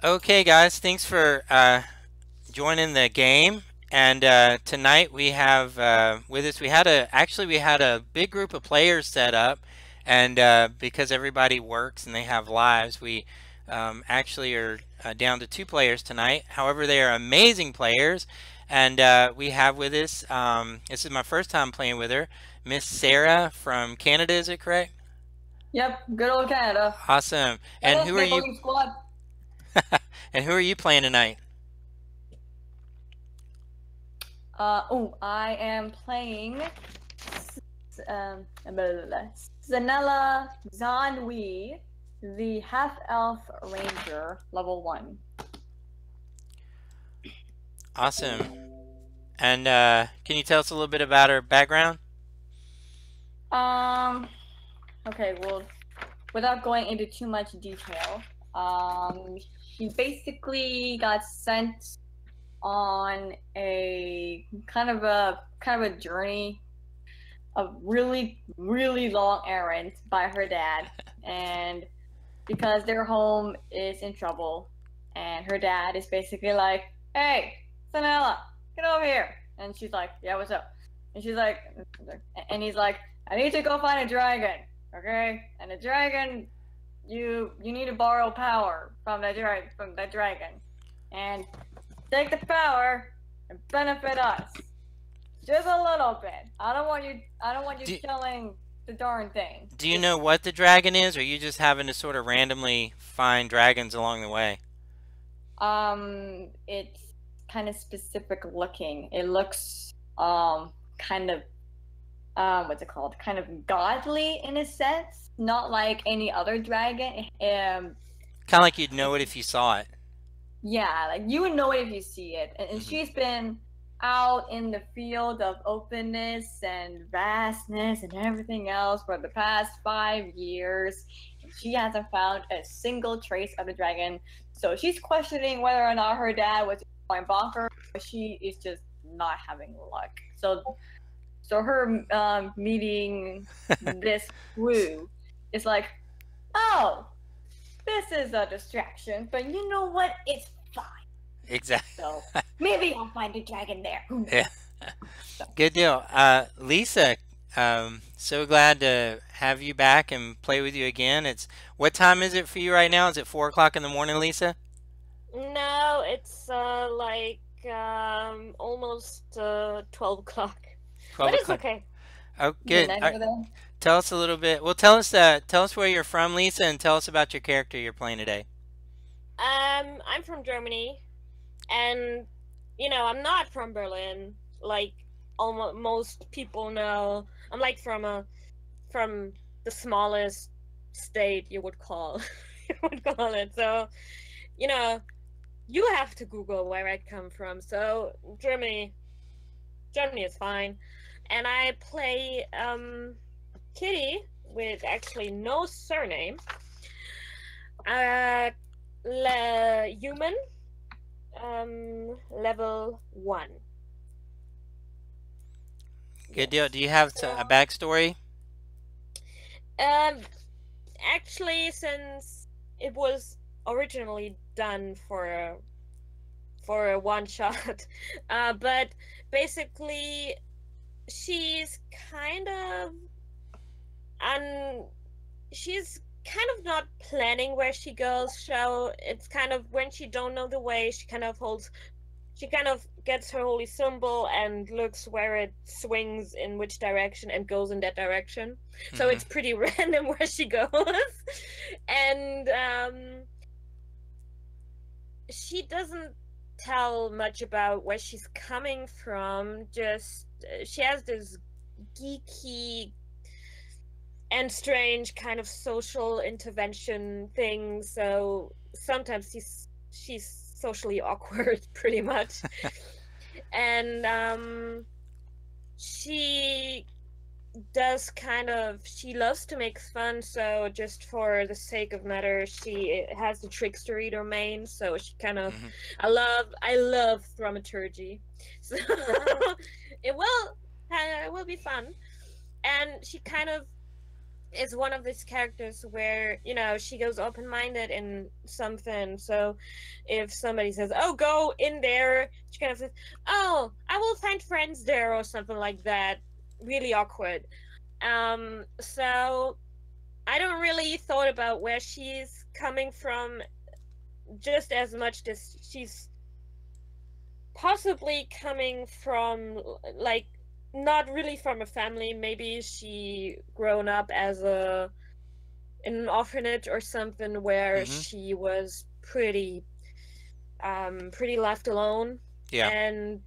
Okay, guys, thanks for joining the game. And tonight we have with us. We had a big group of players set up, and because everybody works and they have lives, we actually are down to 2 players tonight. However, they are amazing players, and we have with us. This is my first time playing with her, Miss Sarah from Canada. Is it correct? Yep, good old Canada. Awesome. And who are Maple you? Leaf Squad. And who are you playing tonight? I am playing Zanella Zanwi, the half-elf ranger, level 1. Awesome. And can you tell us a little bit about her background? Okay, well, without going into too much detail, she basically got sent on a kind of a journey, a really long errand by her dad, and because their home is in trouble, and her dad is basically like, "Hey, Sanella, get over here," and she's like, "Yeah, what's up?" And she's like, and he's like, "I need to go find a dragon, okay? And the dragon, you need to borrow power from that dragon, and take the power and benefit us, just a little bit. I don't want you killing the darn thing." Do you know what the dragon is, or are you just having to sort of randomly find dragons along the way? It's kind of specific looking. It looks kind of what's it called? Kind of godly in a sense, not like any other dragon. Kind of like you'd know it if you saw it. Yeah, like you would know it if you see it. And she's been out in the field of openness and vastness and everything else for the past 5 years. And she hasn't found a single trace of the dragon. So she's questioning whether or not her dad was going bonkers, but she is just not having luck. So her meeting this crew is like, "Oh, this is a distraction, but you know what? It's fine." Exactly. So maybe I'll find a dragon there. Yeah. Good deal. Lisa, so glad to have you back and play with you again. What time is it for you right now? Is it 4 o'clock in the morning, Lisa? No, it's like almost 12 o'clock. 12 But it's o'clock. okay. Oh, good. Tell us a little bit. Well, tell us where you're from, Lisa, and tell us about your character you're playing today. I'm from Germany, and I'm not from Berlin, like almost most people know. I'm like from the smallest state you would call it. So, you have to Google where I come from. So Germany is fine, and I play Kitty with actually no surname. Human, level 1. Good deal. Do you have a backstory? Actually, since it was originally done for a one shot, but basically she's kind of not planning where she goes. So it's kind of when she don't know the way, she kind of gets her holy symbol and looks where it swings in which direction and goes in that direction. So it's pretty random where she goes. And she doesn't tell much about where she's coming from. Just she has this geeky and strange kind of social intervention thing. So sometimes she's socially awkward, pretty much. And she loves to make fun, so just for the sake of matter, she has the trickstery domain. So she kind of I love thaumaturgy, so it will be fun. And she kind of is one of these characters where, you know, she goes open-minded in something. So if somebody says, oh, go in there, she kind of says, oh, I will find friends there, or something like that. Really awkward. So I don't really thought about where she's coming from just as much as she's possibly coming from, like, not really from a family. Maybe she grown up as a in an orphanage or something where Mm-hmm. she was pretty left alone. Yeah. And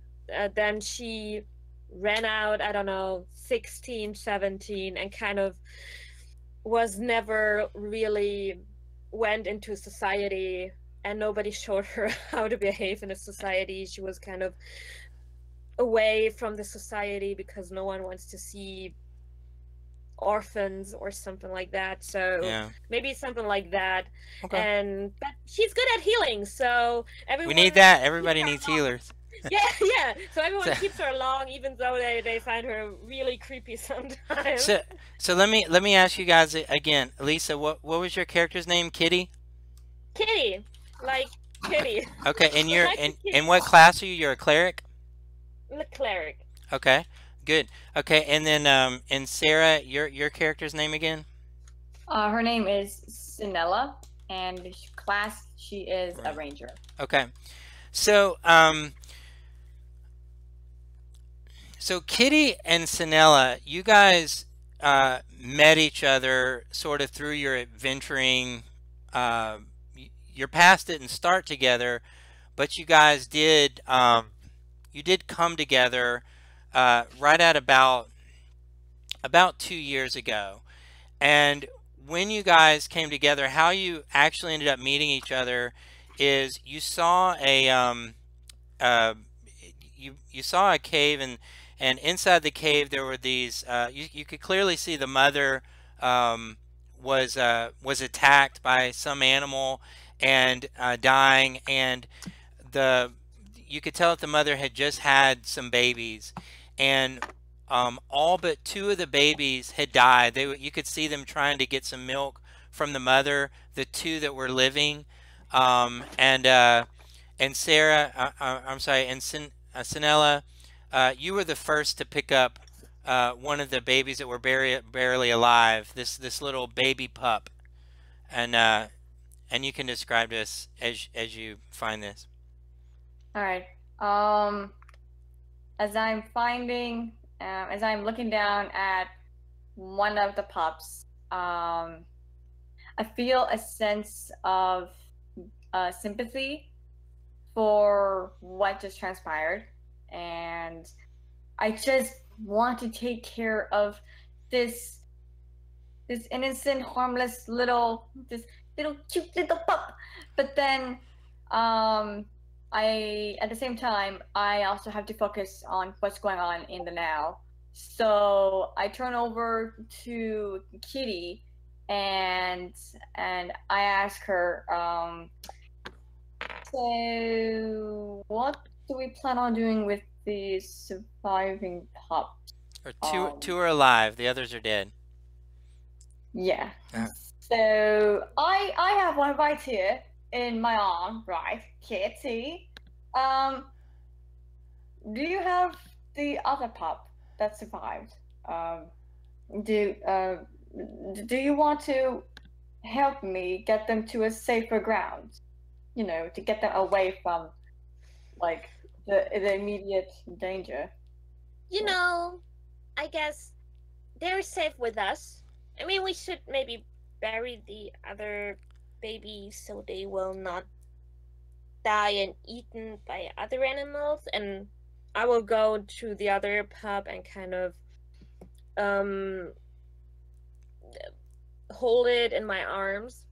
then she ran out, I don't know, 16, 17, and kind of was never really went into society, and nobody showed her how to behave in a society. She was kind of away from the society because no one wants to see orphans or something like that. So Yeah. maybe something like that. Okay. And but she's good at healing, so We everyone need that. keeps Everybody her needs along. healers. Yeah, yeah. So everyone So, keeps her along, even though they find her really creepy sometimes. so, so let me ask you guys again. Lisa, what was your character's name? Kitty? Kitty, like Kitty, Okay, and you're like a in kitty. what class are you? You're a cleric? The cleric. Okay. Good. Okay, and then and Sarah, your character's name again? Her name is Sinella, and class she is a Right. ranger. Okay. So so Kitty and Sinella, you guys met each other sort of through your adventuring. Your past didn't start together, but you guys did. You did come together right at about 2 years ago. And when you guys came together, how you actually ended up meeting each other is you saw uh, you saw a cave, and inside the cave there were these. You could clearly see the mother was attacked by some animal and dying, and the you could tell that the mother had just had some babies, and all but two of the babies had died. You could see them trying to get some milk from the mother. The two that were living, and Sarah, I'm sorry, and Sinella, you were the first to pick up one of the babies that were barely alive. This little baby pup, and you can describe this as you find this. All right. As I'm finding, as I'm looking down at one of the pups, I feel a sense of sympathy for what just transpired, and I just want to take care of this innocent, harmless this little cute little pup. But then, at the same time, I also have to focus on what's going on in the now. So I turn over to Kitty, and I ask her, so what do we plan on doing with the surviving pups? Or two are alive, the others are dead. Yeah. Uh, So I have one right here in my arm, right, Kitty. Do you have the other pup that survived? Do you want to help me get them to a safer ground? You know, to get them away from like the immediate danger. You know, I guess they're safe with us. I mean, we should maybe bury the other babies so they will not die and eaten by other animals. And I will go to the other pup and kind of hold it in my arms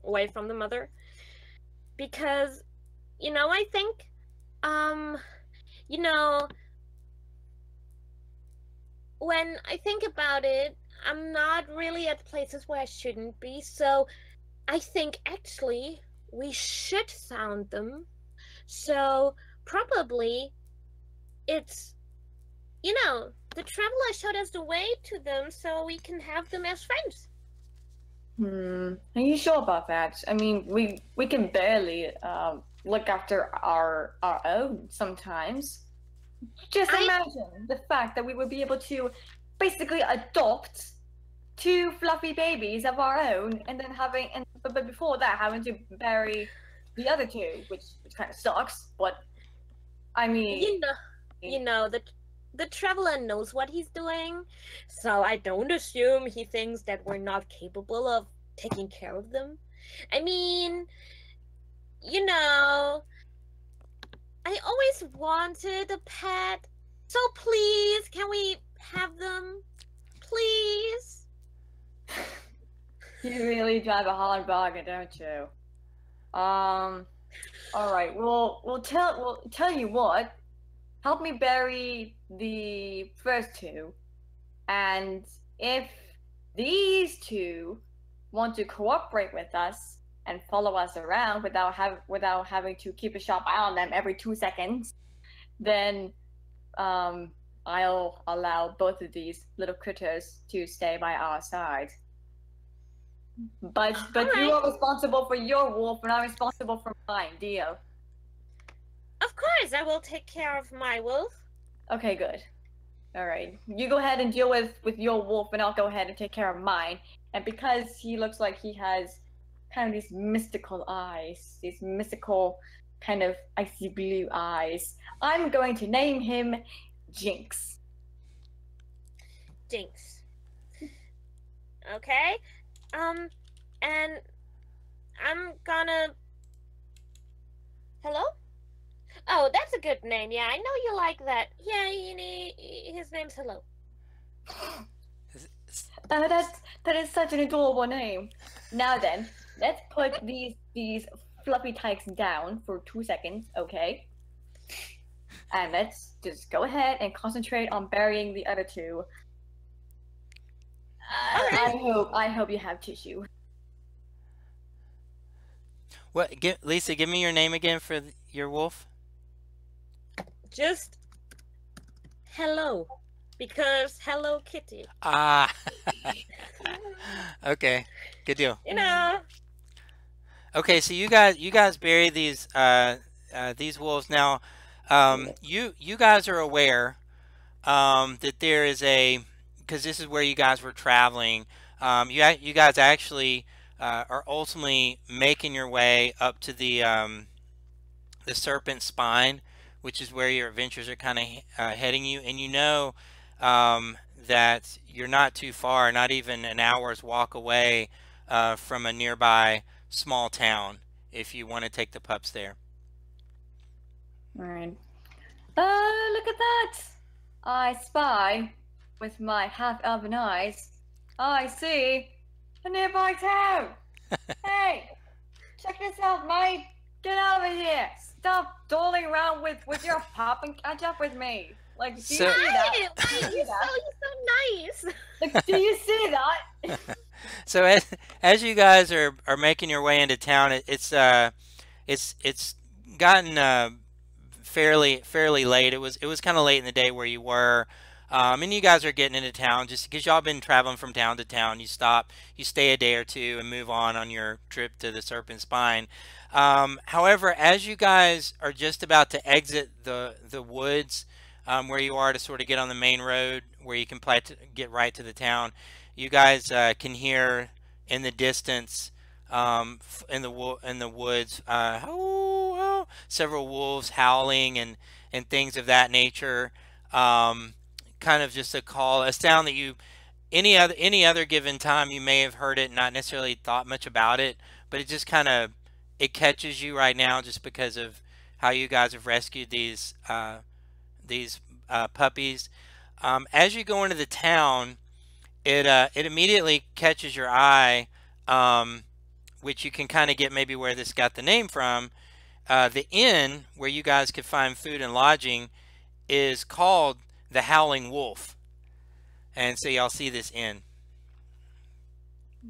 away from the mother, because I think you know when I think about it, I'm not really at places where I shouldn't be. So I think actually we should found them. So probably it's the traveler showed us the way to them, so we can have them as friends. Are you sure about that? I mean, we can barely look after our own sometimes. Just I imagine the fact that we would be able to basically adopt two fluffy babies of our own, and then but before that having to bury the other two, which kind of sucks. But I mean, you know the traveler knows what he's doing, so I don't assume he thinks that we're not capable of taking care of them. I mean, you know, I always wanted a pet, so please, can we have them? Please. you really drive a hard bargain, don't you? All right. We'll tell you what. Help me bury the first two, and if these two want to cooperate with us and follow us around without having to keep a sharp eye on them every 2 seconds, then I'll allow both of these little critters to stay by our side. But you are responsible for your wolf, and I'm responsible for mine. Deal? Of course, I will take care of my wolf. Okay, good. All right, you go ahead and deal with your wolf, and I'll go ahead and take care of mine. And because he looks like he has kind of these mystical eyes, these mystical kind of icy blue eyes, I'm going to name him Jinx. Jinx. Okay. And I'm gonna. Hello? Oh, that's a good name. Yeah, I know you like that. Yeah, his name's Hello. That is such an adorable name. Now then, let's put these fluffy tykes down for 2 seconds, okay? And let's just go ahead and concentrate on burying the other two. I hope you have tissue. What? Lisa, give me your name again for your wolf. Just Hello, because Hello Kitty. Ah. Okay. Good deal. You know. Okay, so you guys bury these wolves now. You guys are aware that there is because this is where you guys were traveling. You guys actually are ultimately making your way up to the serpent spine, which is where your adventures are kind of heading you, and you know that you're not too far, not even an hour's walk away from a nearby small town if you want to take the pups there. All right. Look at that! I spy with my half-elven eyes. I see a nearby town. Hey, check this out, mate! Get over here! Stop dawdling around with your pup and catch up with me. Like, do you see that? You're so nice. Like, do you see that? So as you guys are making your way into town, it's gotten fairly late. It was kind of late in the day where you were, and you guys are getting into town just because y'all been traveling from town to town. You stop, you stay a day or two, and move on your trip to the Serpent Spine. However, as you guys are just about to exit the woods, where you are to sort of get on the main road where you can get right to the town, you guys can hear in the distance, in the woods, several wolves howling and things of that nature. Kind of just a sound that you any other given time you may have heard it, not necessarily thought much about it, but it just kind of it catches you right now just because of how you guys have rescued these puppies. As you go into the town, it immediately catches your eye, which you can kind of get maybe where this got the name from. The inn where you guys could find food and lodging is called the Howling Wolf, and so y'all see this inn.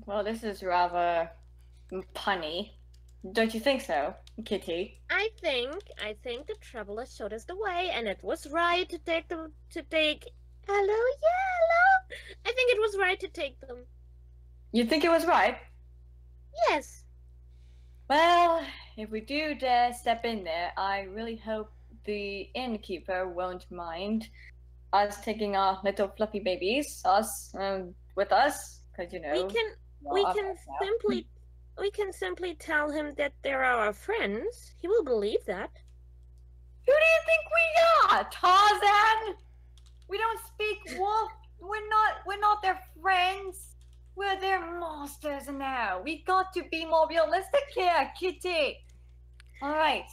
Well, this is rather punny, don't you think so, Kitty? I think the traveler showed us the way, and it was right to take them. Hello, yeah, hello. I think it was right to take them. You think it was right? Yes. Well, if we do dare step in there, I really hope the innkeeper won't mind us taking our little fluffy babies, with us, because We can we're we all can pets now. simply tell him that they're our friends. He will believe that. Who do you think we are, Tarzan? We don't speak wolf. We're not their friends. We're their masters now. We got to be more realistic here, Kitty. All right,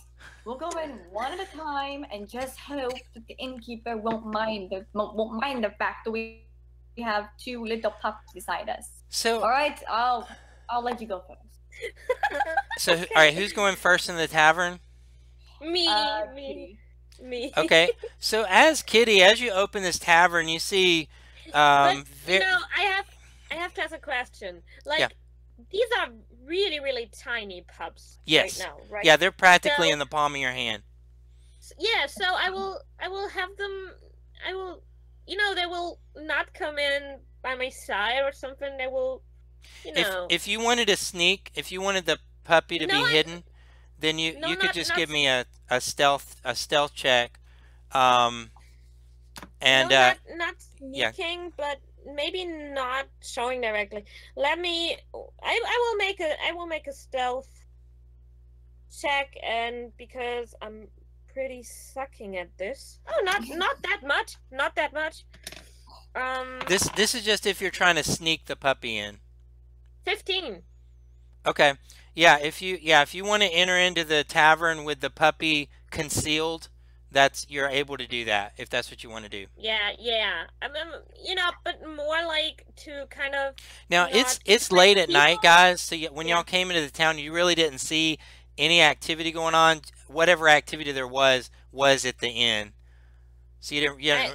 we'll go in one at a time and just hope that the innkeeper won't mind the fact that we have two little pups beside us. So, All right, I'll let you go first. all right, who's going first in the tavern? Me. Okay, so as Kitty, as you open this tavern, you see, But I have to ask a question. Like, Yeah. these are really, really tiny pups Yes. right now, right? Yeah, they're practically So- in the palm of your hand. Yeah, so I will have them. I will, they will not come in by my side or something. They will, If you wanted to sneak, if you wanted the puppy to No, be I- hidden, then you No, could not- just not- give me a stealth check, and no, not yeah. sneaking, but maybe not showing directly. Let me. I will make a stealth check, and because I'm pretty sucking at this. Oh, not that much. Not that much. This is just if you're trying to sneak the puppy in. 15. Okay. Yeah, if you want to enter into the tavern with the puppy concealed, you're able to do that if that's what you want to do. Yeah. But more like to kind of. Now not it's late at people. night, guys. So when Yeah. y'all came into the town, you really didn't see any activity going on. Whatever activity there was at the inn. So you didn't. Yeah.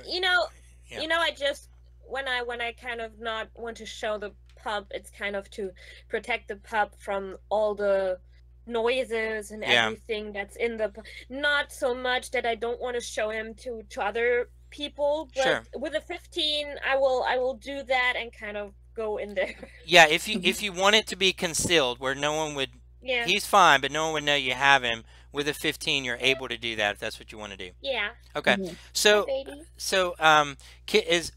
I just when I kind of not want to show the pup, it's kind of to protect the pup from all the noises and Yeah. everything that's in the not so much that I don't want to show him to other people, but Sure. with a 15 I will do that and kind of go in there. Yeah. If you want it to be concealed where no one would. Yeah. He's fine, but no one would know you have him. With a 15, you're able to do that if that's what you want to do. Yeah. Okay. Mhm. So Baby.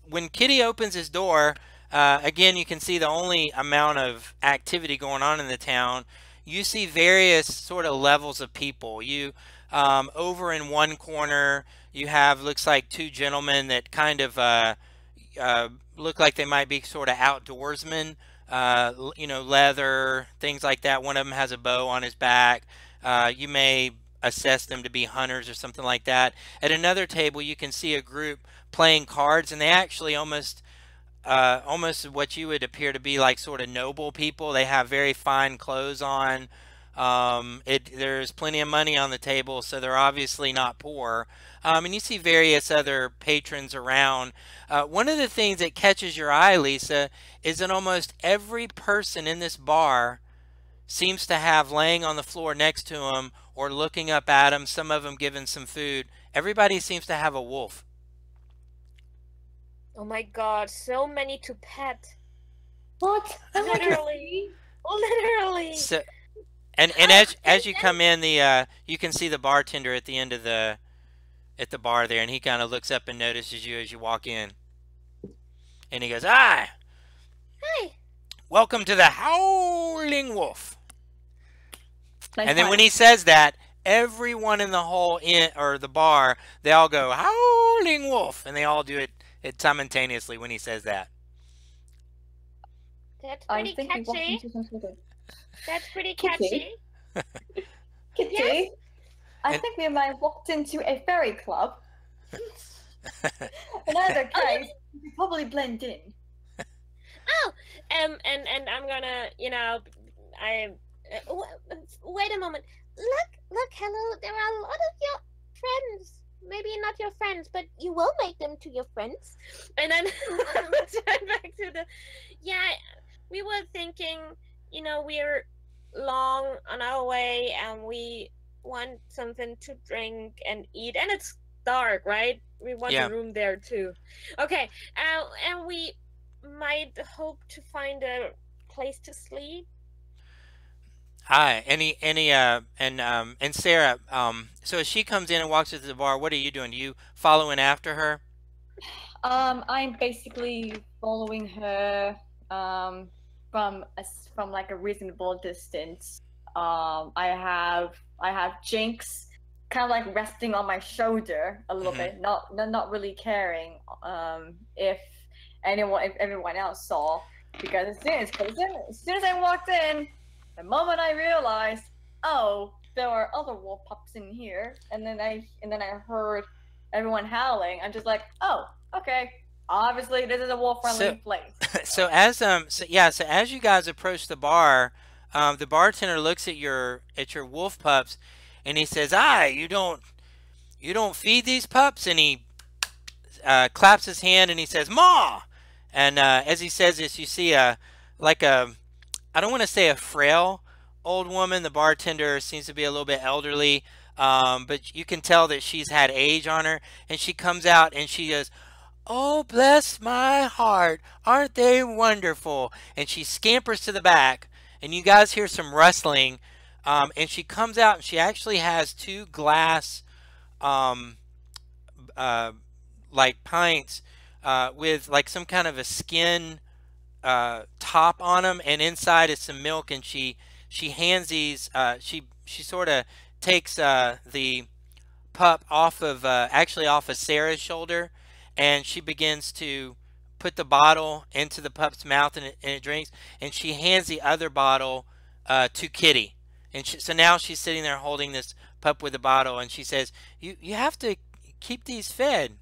when Kitty opens his door, again you can see the only amount of activity going on in the town. You see various sort of levels of people. You over in one corner you have looks like two gentlemen that kind of look like they might be sort of outdoorsmen. Leather, things like that. One of them has a bow on his back. You may assess them to be hunters or something like that. At another table, you can see a group playing cards, and they actually almost what you would appear to be like sort of noble people. They have very fine clothes on. There's plenty of money on the table, so they're obviously not poor. And you see various other patrons around. One of the things that catches your eye, Lisa, is that almost every person in this bar seems to have laying on the floor next to him or looking up at him, some of them given some food. Everybody seems to have a wolf. Oh my god, so many to pet. What? Literally. Literally. So, and as you come in, you can see the bartender at the end of the bar there, and he kind of looks up and notices you as you walk in, and he goes, "Ah, Hi. welcome to the Howling Wolf." Nice And then time. when he says that, everyone in the whole inn or the bar, they all go Howling Wolf, and they all do it simultaneously when he says that. That's I pretty think we walked catchy. into some sort of That's pretty Kitty? catchy. Kitty. Yes. I And- think we might have walked into a fairy club. In either case, we could probably blend in. Oh, and I'm gonna, wait a moment. Look, hello. There are a lot of your friends. Maybe not your friends, but you will make them to your friends. And then turn back to we were thinking, we're long on our way and we want something to drink and eat, and it's dark, right? We want Yeah. a room there too. Okay, and we might hope to find a place to sleep. Hi. And Sarah, so as she comes in and walks into the bar, what are you doing? Do you following after her? I'm basically following her from like a reasonable distance. I have Jinx kind of like resting on my shoulder a little Hmm. bit, not really caring if if everyone else saw, because as soon as I walked in, the moment I realized, oh, there are other wolf pups in here, and then I heard everyone howling. I'm just like, oh, okay. Obviously, this is a So, wolf-friendly place. so so as you guys approach the bar, the bartender looks at your wolf pups, and he says, "Ah, you don't feed these pups," and he claps his hand and he says, "Ma!" And as he says this, you see like a I don't want to say a frail old woman. The bartender seems to be a little bit elderly, but you can tell that she's had age on her. And she comes out and she goes, "Oh, bless my heart, aren't they wonderful?" And she scampers to the back, and you guys hear some rustling. And she comes out and she actually has two glass um, uh, like pints with like some kind of a skin top on them, and inside is some milk. And she hands these. She sort of takes the pup off of actually off of Sarah's shoulder, and she begins to put the bottle into the pup's mouth, and it drinks. And she hands the other bottle to Kitty, and so now she's sitting there holding this pup with the bottle, and she says, "You have to keep these fed,"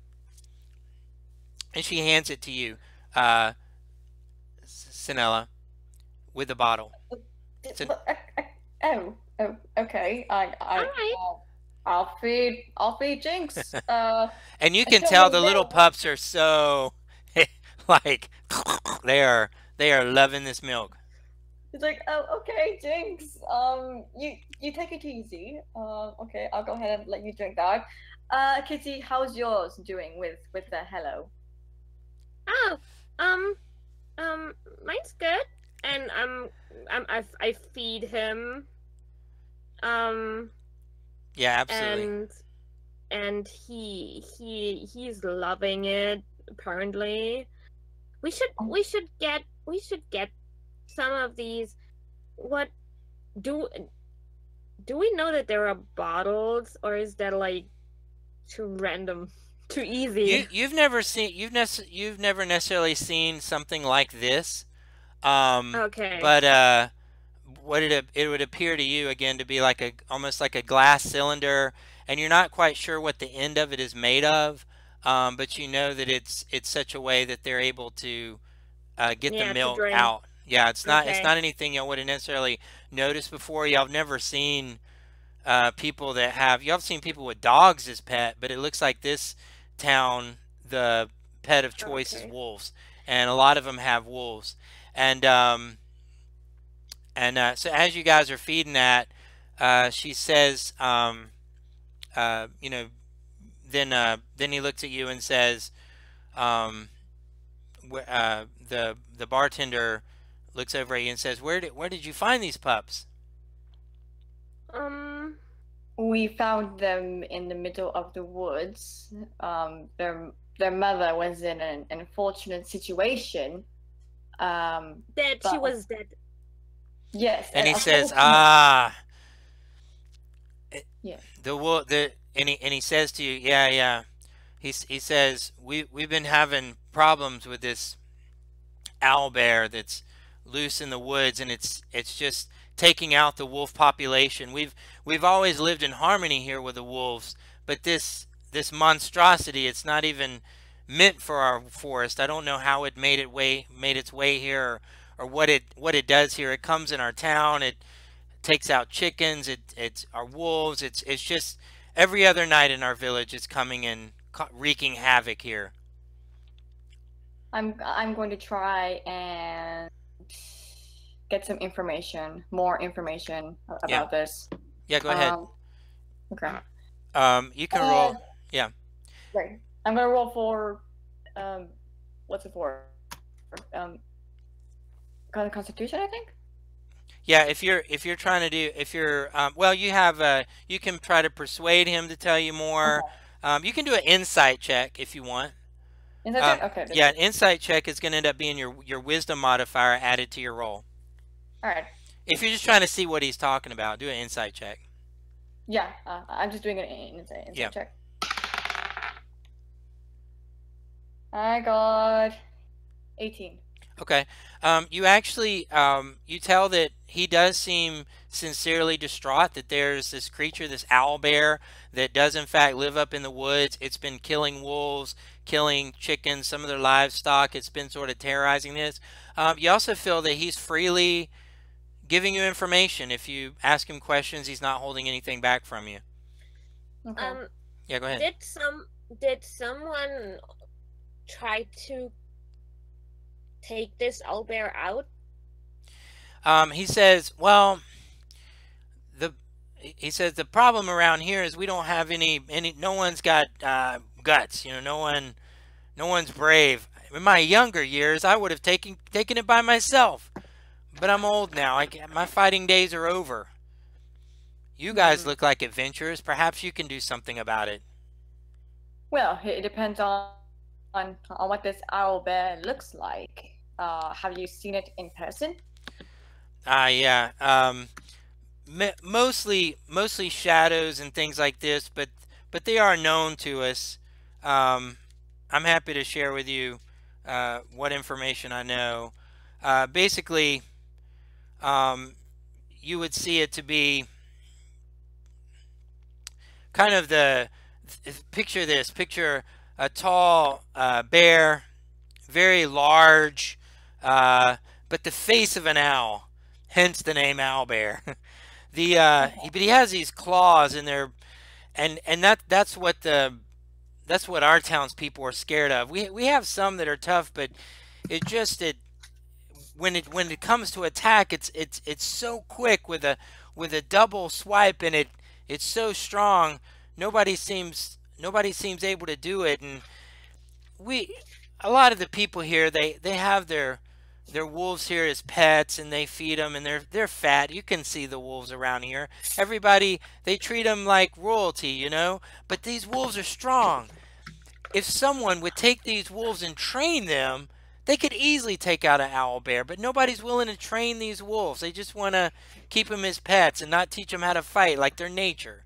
and she hands it to you, uh, Sinella, with the bottle. Sin- Oh, okay. All right. I'll feed Jinx. and you can Until tell you're the little ready. pups are so like they are they are loving this milk. He's like, oh, okay, Jinx. You take it easy. Okay, I'll go ahead and let you drink that. Kitty, how's yours doing with the hello? Oh, um, mine's good, and I feed him, um, Yeah, absolutely. and he's loving it. Apparently, we should get some of these. What do do we know that there are bottles, or is that like too random, too easy? You've never necessarily seen something like this. Um, Okay, but what it would appear to you again to be like a almost like a glass cylinder, and you're not quite sure what the end of it is made of. But you know that it's such a way that they're able to get the yeah, to milk drink. out. Yeah, it's Okay, not anything y'all would have necessarily noticed before. Y'all have never seen people that have y'all have seen people with dogs as pet, but it looks like this town the pet of choice is okay. wolves, and a lot of them have wolves. And so as you guys are feeding that, she says, you know, then he looks at you and says, um, the bartender looks over at you and says, where did you find these pups?" Um, We found them in the middle of the woods. Their mother was in an unfortunate situation. that she But was dead. yes, And and he says, unfortunate. "Ah, Yeah. the and he says to you, yeah, yeah." He says, we've been having problems with this owl bear that's loose in the woods, and it's just taking out the wolf population. We've always lived in harmony here with the wolves, but this monstrosity, it's not even meant for our forest. I don't know how it made its way here, or what it does here. It comes in our town. It takes out chickens. It's our wolves. It's just every other night in our village. It's coming and wreaking havoc here. I'm going to try and get some information, more information Yeah, about this. yeah. Go ahead. Um, okay. You can Uh, roll. Yeah. right. I'm gonna roll for what's it for? Constitution, I think. Yeah, if you're trying to do if you're well, you have you can try to persuade him to tell you more. Okay. You can do an insight check if you want. Insight check? Okay, Yeah, an this is insight check is going to end up being your wisdom modifier added to your roll. alright. If you're just trying to see what he's talking about, do an insight check. Yeah, I'm just doing an insight Yeah. check. I got 18. Okay. You actually you tell that he does seem sincerely distraught that there's this creature, this owl bear, that does in fact live up in the woods. It's been killing wolves, killing chickens, some of their livestock. It's been sort of terrorizing this. You also feel that he's freely giving you information. If you ask him questions, he's not holding anything back from you. Okay. Yeah, go ahead. Did someone try to take this owlbear out? He says, well, he says the problem around here is we don't have any no one's got guts. You know, no one's brave. In my younger years, I would have taken it by myself, but I'm old now. My fighting days are over. You guys look like adventurers. Perhaps you can do something about it. Well, it depends on what this owl bear looks like. Have you seen it in person? Yeah. Mostly shadows and things like this, but they are known to us. I'm happy to share with you what information I know. Basically, you would see it to be kind of picture this. Picture a tall bear, very large, but the face of an owl, hence the name owl bear. But he has these claws in there, and that's what our townspeople are scared of. We have some that are tough, but when it comes to attack, it's so quick with a double swipe, and it's so strong. Nobody seems able to do it, and a lot of the people here, they have their wolves here as pets, and they feed them, and they're fat. You can see the wolves around here. Everybody, they treat them like royalty, you know. But these wolves are strong. If someone would take these wolves and train them, they could easily take out an owl bear. But nobody's willing to train these wolves. They just want to keep them as pets and not teach them how to fight like their nature.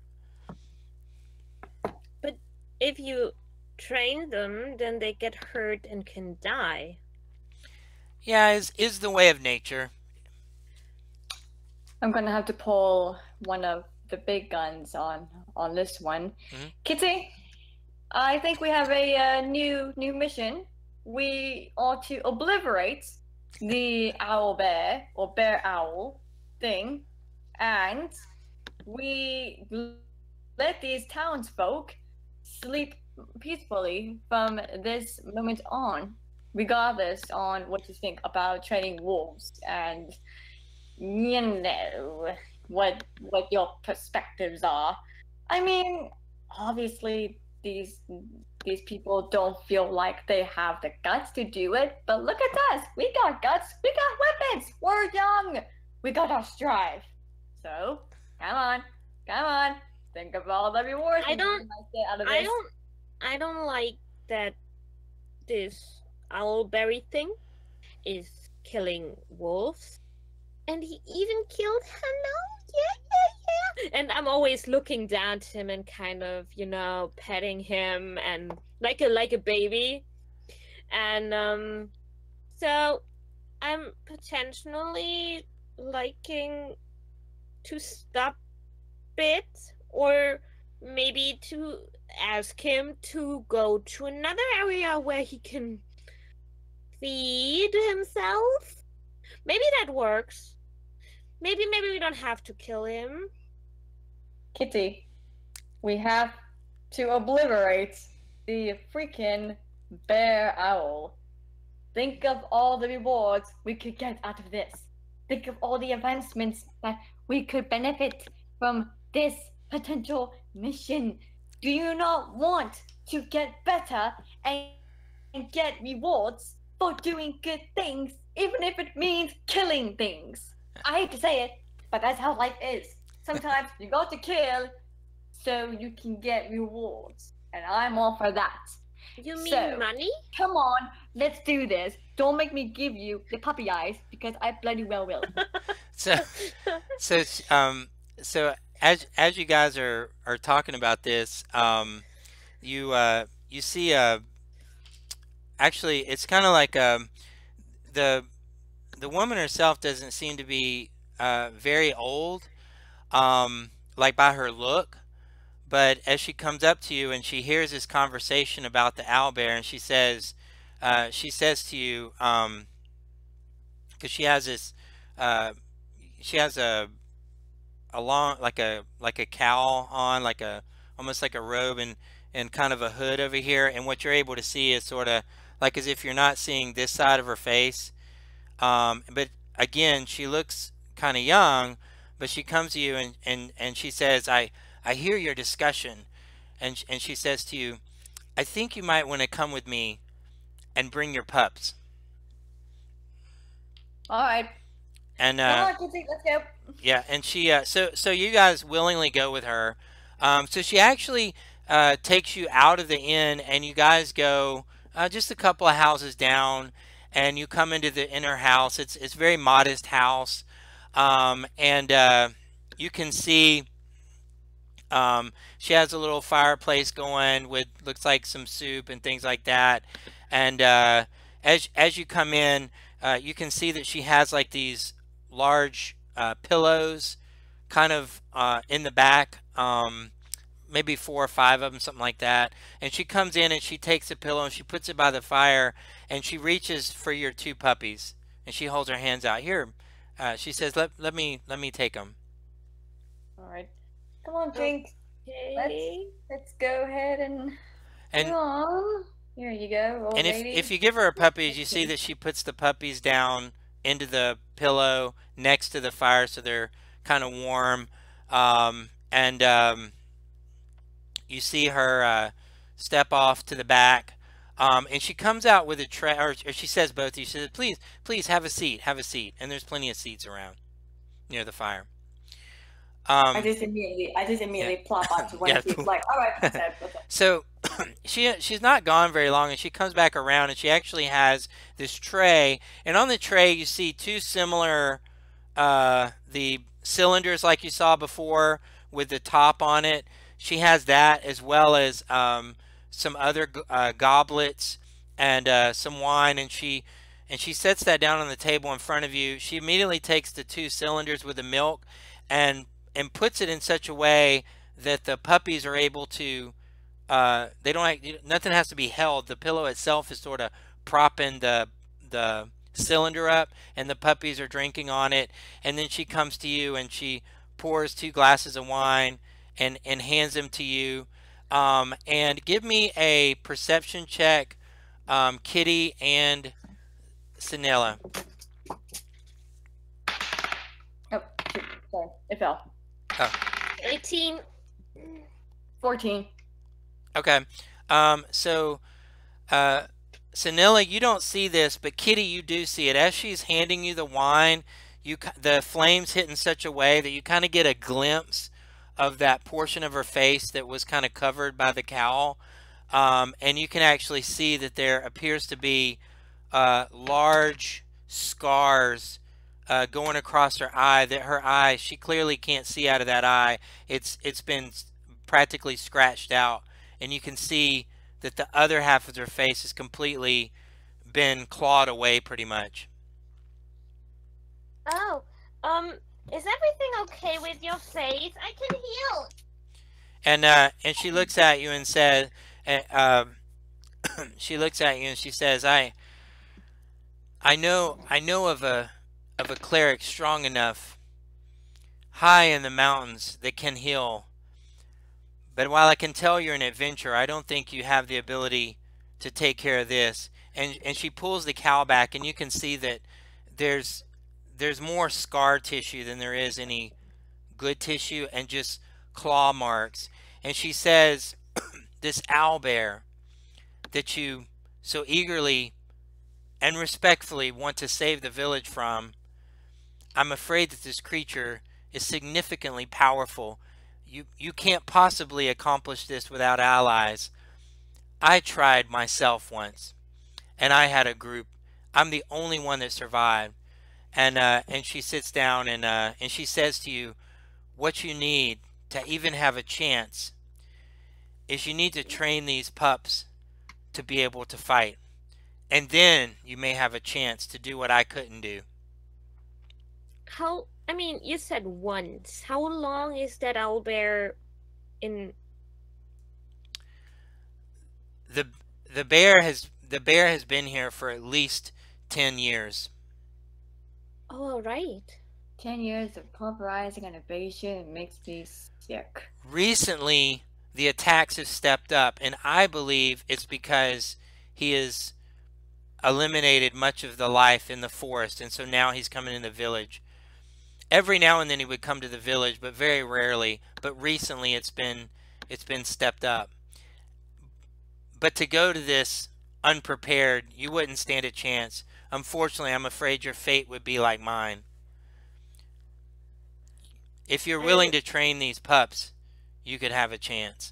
But if you train them, then they get hurt and can die. Yeah, is the way of nature. I'm gonna have to pull one of the big guns on this one. Kitty, I think we have a new mission. We ought to obliterate the owl bear or bear owl thing, and we let these townsfolk sleep peacefully from this moment on, regardless on what you think about training wolves and you know what your perspectives are. I mean, obviously these people don't feel like they have the guts to do it, but look at us. We got guts. We got weapons. We're young. We got our strive. So come on. Think of all the rewards I don't get out of this. I don't like that this owlberry thing is killing wolves, and he even killed Hello. Yeah. And I'm always looking down to him and kind of, petting him and like a baby. And so I'm potentially liking to stop it, or maybe to ask him to go to another area where he can feed himself. Maybe that works. Maybe we don't have to kill him. Kitty, we have to obliterate the freaking bear owl. Think of all the rewards we could get out of this. Think of all the advancements that we could benefit from this potential mission. Do you not want to get better and get rewards for doing good things, even if it means killing things? I hate to say it, but that's how life is. Sometimes you got to kill so you can get rewards, and I'm all for that. You mean So, money? come on, let's do this. Don't make me give you the puppy eyes because I bloody well will. So, so, so as you guys are talking about this, you see actually it's kind of like the the woman herself doesn't seem to be very old, like by her look. But as she comes up to you and she hears this conversation about the owlbear, and she says to you, because she has this, uh, she has a long like a cowl on, like a almost like a robe and kind of a hood over here, and what you're able to see is sort of like as if you're not seeing this side of her face. But again, she looks kind of young, but she comes to you and she says, I hear your discussion, and she says to you, I think you might want to come with me and bring your pups. All right. And Come on, Kitsy, let's go. yeah, and she so you guys willingly go with her. So she actually takes you out of the inn, and you guys go just a couple of houses down, and you come into the inner house. It's a very modest house, and you can see she has a little fireplace going with looks like some soup and things like that. And as you come in, you can see that she has like these large pillows kind of in the back, maybe 4 or 5 of them, something like that. And she comes in and she takes a pillow and she puts it by the fire, and she reaches for your 2 puppies, and she holds her hands out. Here, she says, let me take them. All right. Come on, Jinx. Okay. Let's go ahead and And on. Here you go, old and lady. if you give her puppies, you see that she puts the puppies down into the pillow next to the fire, so they're kind of warm. And you see her step off to the back, and she comes out with a tray, or she says both of you. She says, please have a seat, have a seat. And there's plenty of seats around near the fire. I just immediately plop onto one Yeah. seat. Like, all right, what's up? So she's not gone very long, and she comes back around, and she actually has this tray, and on the tray you see 2 similar the cylinders like you saw before with the top on it. She has that, as well as some other goblets and some wine, and she sets that down on the table in front of you. She immediately takes the 2 cylinders with the milk and puts it in such a way that the puppies are able to they don't nothing has to be held. The pillow itself is sort of propping the cylinder up, and the puppies are drinking on it. And then she comes to you and she pours 2 glasses of wine and hands them to you. And give me a perception check, Kitty and Sinella. Oh, shoot, sorry, it fell. Oh. 18. 14. Okay. So Sanilla, you don't see this, but Kitty, you do see it. As she's handing you the wine, the flames hit in such a way that you kind of get a glimpse of that portion of her face that was kind of covered by the cowl. And you can actually see that there appears to be large scars going across her eye. That her eye, she clearly can't see out of that eye. It's been practically scratched out, and you can see that the other half of her face has completely been clawed away, pretty much. Oh, is everything okay with your face? I can heal. And she looks at you and says, she looks at you and she says, I know of a cleric strong enough high in the mountains that can heal. But while I can tell you're an adventurer, I don't think you have the ability to take care of this. And she pulls the cowl back, and you can see that there's more scar tissue than there is any good tissue, and just claw marks. And she says, this owlbear that you so eagerly and respectfully want to save the village from, I'm afraid that this creature is significantly powerful. You can't possibly accomplish this without allies. I tried myself once, and I had a group. I'm the only one that survived. And she sits down and she says to you, what you need to even have a chance is you need to train these pups to be able to fight. And then you may have a chance to do what I couldn't do. How? I mean, you said once. How long is that owlbear in? The the bear has been here for at least 10 years. Oh, all right. 10 years of pulverizing and invasion makes me sick. Recently, the attacks have stepped up, and I believe it's because he has eliminated much of the life in the forest, and so now he's coming in the village. Every now and then he would come to the village, but very rarely. But recently it's been stepped up. But to go to this unprepared, you wouldn't stand a chance. Unfortunately, I'm afraid your fate would be like mine. If you're willing to train these pups, you could have a chance.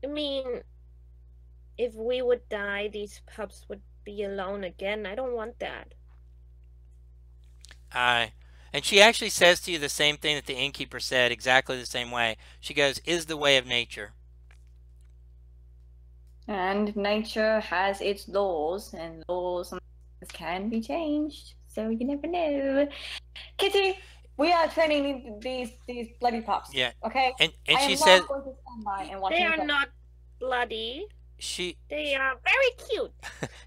I mean, if we would die, these pups would be alone again. I don't want that. And she actually says to you the same thing that the innkeeper said, exactly the same way. She goes, is the way of nature. And nature has its laws, and laws can be changed, so you never know. Kitty, we are training these bloody pups. Yeah. Okay. And I she am says not going to stand by and watch They them are go. not bloody. They are very cute.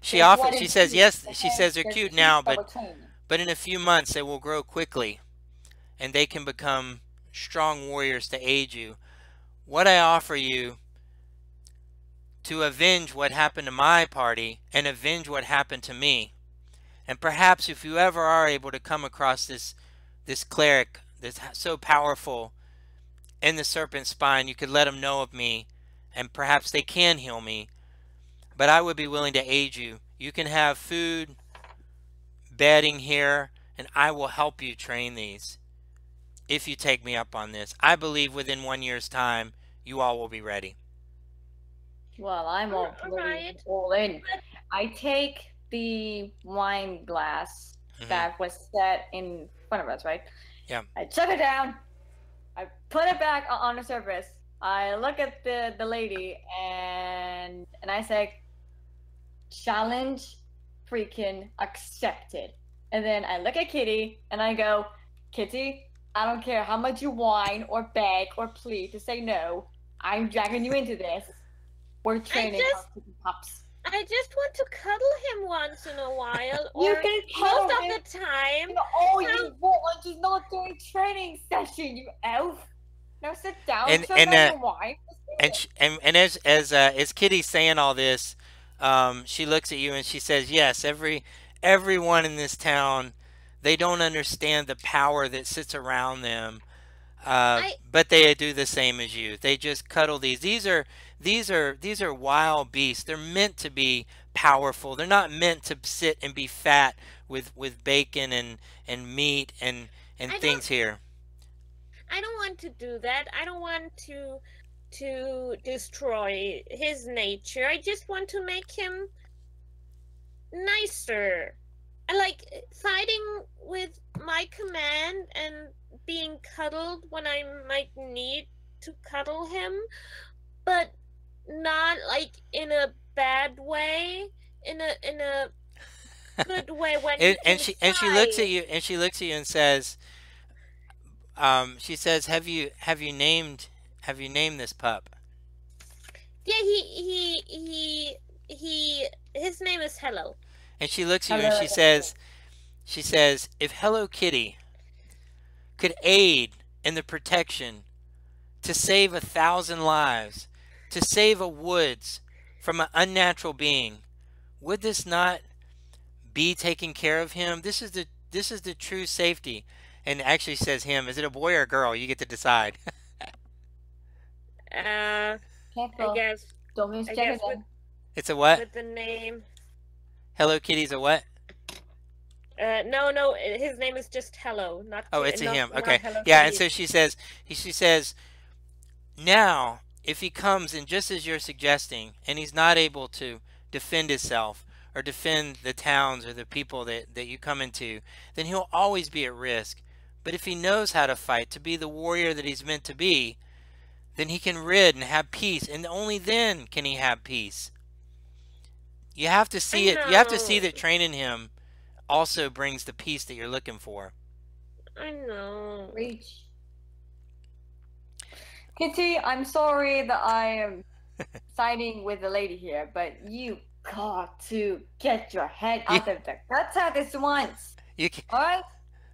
she says yes. Okay? She says they're They're cute cute, now, but but we're training. in a few months they will grow quickly, and they can become strong warriors to aid you. What I offer you to avenge what happened to my party and avenge what happened to me. And perhaps if you ever are able to come across this cleric that's so powerful in the serpent's spine, you could let them know of me, and perhaps they can heal me. But I would be willing to aid you. You can have food, bedding here, and I will help you train these. If you take me up on this, I believe within 1 year's time, you all will be ready. Well, I'm all in. I take the wine glass that was set in front of us, right? Yeah. I chuck it down. I put it back on the surface. I look at the lady and I say, challenge freaking accepted. And then I look at Kitty and I go, Kitty, I don't care how much you whine or beg or plead to say no. I'm dragging you into this. We're training our pups. I just want to cuddle him once in a while. You Or can cuddle most him. of the time. Oh, you want to not doing training session, you elf. Now sit down. And as Kitty's saying all this, she looks at you and she says, yes, everyone in this town, they don't understand the power that sits around them, but they do the same as you. They just cuddle these. These are wild beasts. They're meant to be powerful. They're not meant to sit and be fat with bacon and meat and things here. I don't want to do that. I don't want to destroy his nature. I just want to make him nicer. I like fighting with my command and being cuddled when I might need to cuddle him, but not like in a bad way, in a good way when she looks at you and says, she says, have you named this pup? Yeah, his name is Hello. And she looks at you and she says, if Hello Kitty could aid in the protection to save 1,000 lives, to save a woods from an unnatural being, would this not be taking care of him? This is the true safety. And actually says him. Is it a boy or a girl? You get to decide. I guess. Don't miss It's a what? With the name. Hello Kitty's a what? No, his name is just Hello, not Oh, it's a not him. not Okay. Hello Yeah, and Kitty. so she says, now, if he comes and just as you're suggesting, and he's not able to defend himself or defend the towns or the people that you come into, then he'll always be at risk. But if he knows how to fight, to be the warrior that he's meant to be, then he can rid and have peace, and only then can he have peace. You have to I see it. You have to see know. that training him also brings the peace that you're looking for. I know. Reach. Kitty, I'm sorry that I am siding with the lady here, but you got to get your head out of the gutter this once. You can, Alright?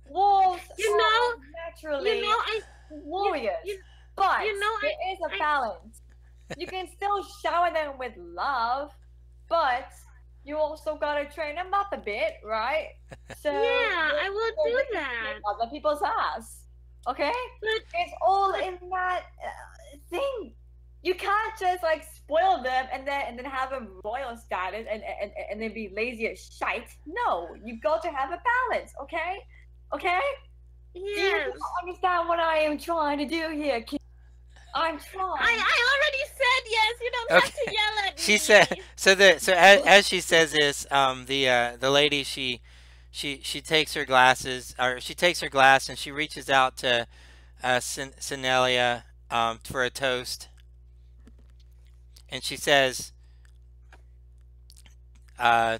Wolves You know- are naturally I warriors. you- but you know, there is a balance. You can still shower them with love, but you also gotta train them up a bit, right? So yeah, I will so do they can that. kick other people's ass. Okay? But It's all in that thing. You can't just like spoil them and then have them royal status and then be lazy as shite. No, you got to have a balance. Okay? Okay? Do you yes, understand what I am trying to do here, kid? I'm trying. I already said yes. You don't have to yell at me. she said so as she says this, the lady she takes her glasses, or she takes her glass and she reaches out to Senelia for a toast, and she says and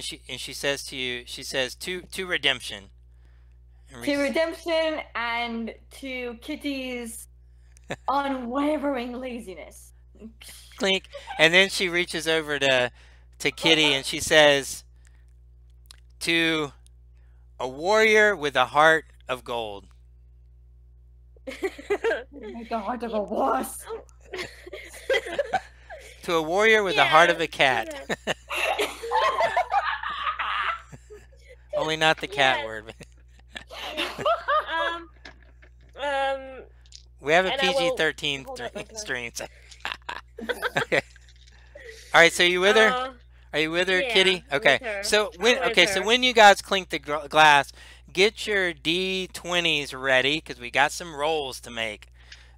she says to you, she says to redemption. To redemption and to Kitty's unwavering laziness. Clink, and then she reaches over to Kitty and she says, to a warrior with a heart of gold. Make the heart of a wuss. To a warrior with the heart of a cat. Only not the cat Yes. word. We have a And I will- PG-13 hold up, okay. stream. So. Okay. All right, so you with her? Are you with her, yeah, Kitty? I'm Okay. with her. So when I'm with so her. when you guys clink the glass, get your D20s ready because we got some rolls to make.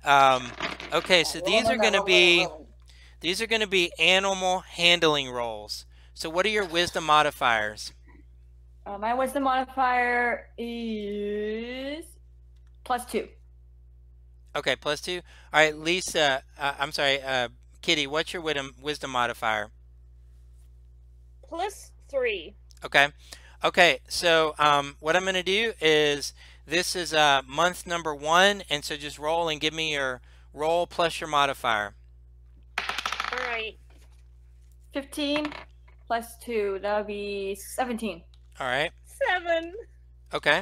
Okay, so these are going to be animal handling rolls. So what are your wisdom modifiers? My wisdom modifier is +2. Okay, +2. All right, Lisa. I'm sorry, Kitty. What's your wisdom modifier? +3. Okay. Okay. So what I'm going to do is this is month number 1, and so just roll and give me your roll plus your modifier. All right. 15 +2, that would be 17. All right. 7. Okay.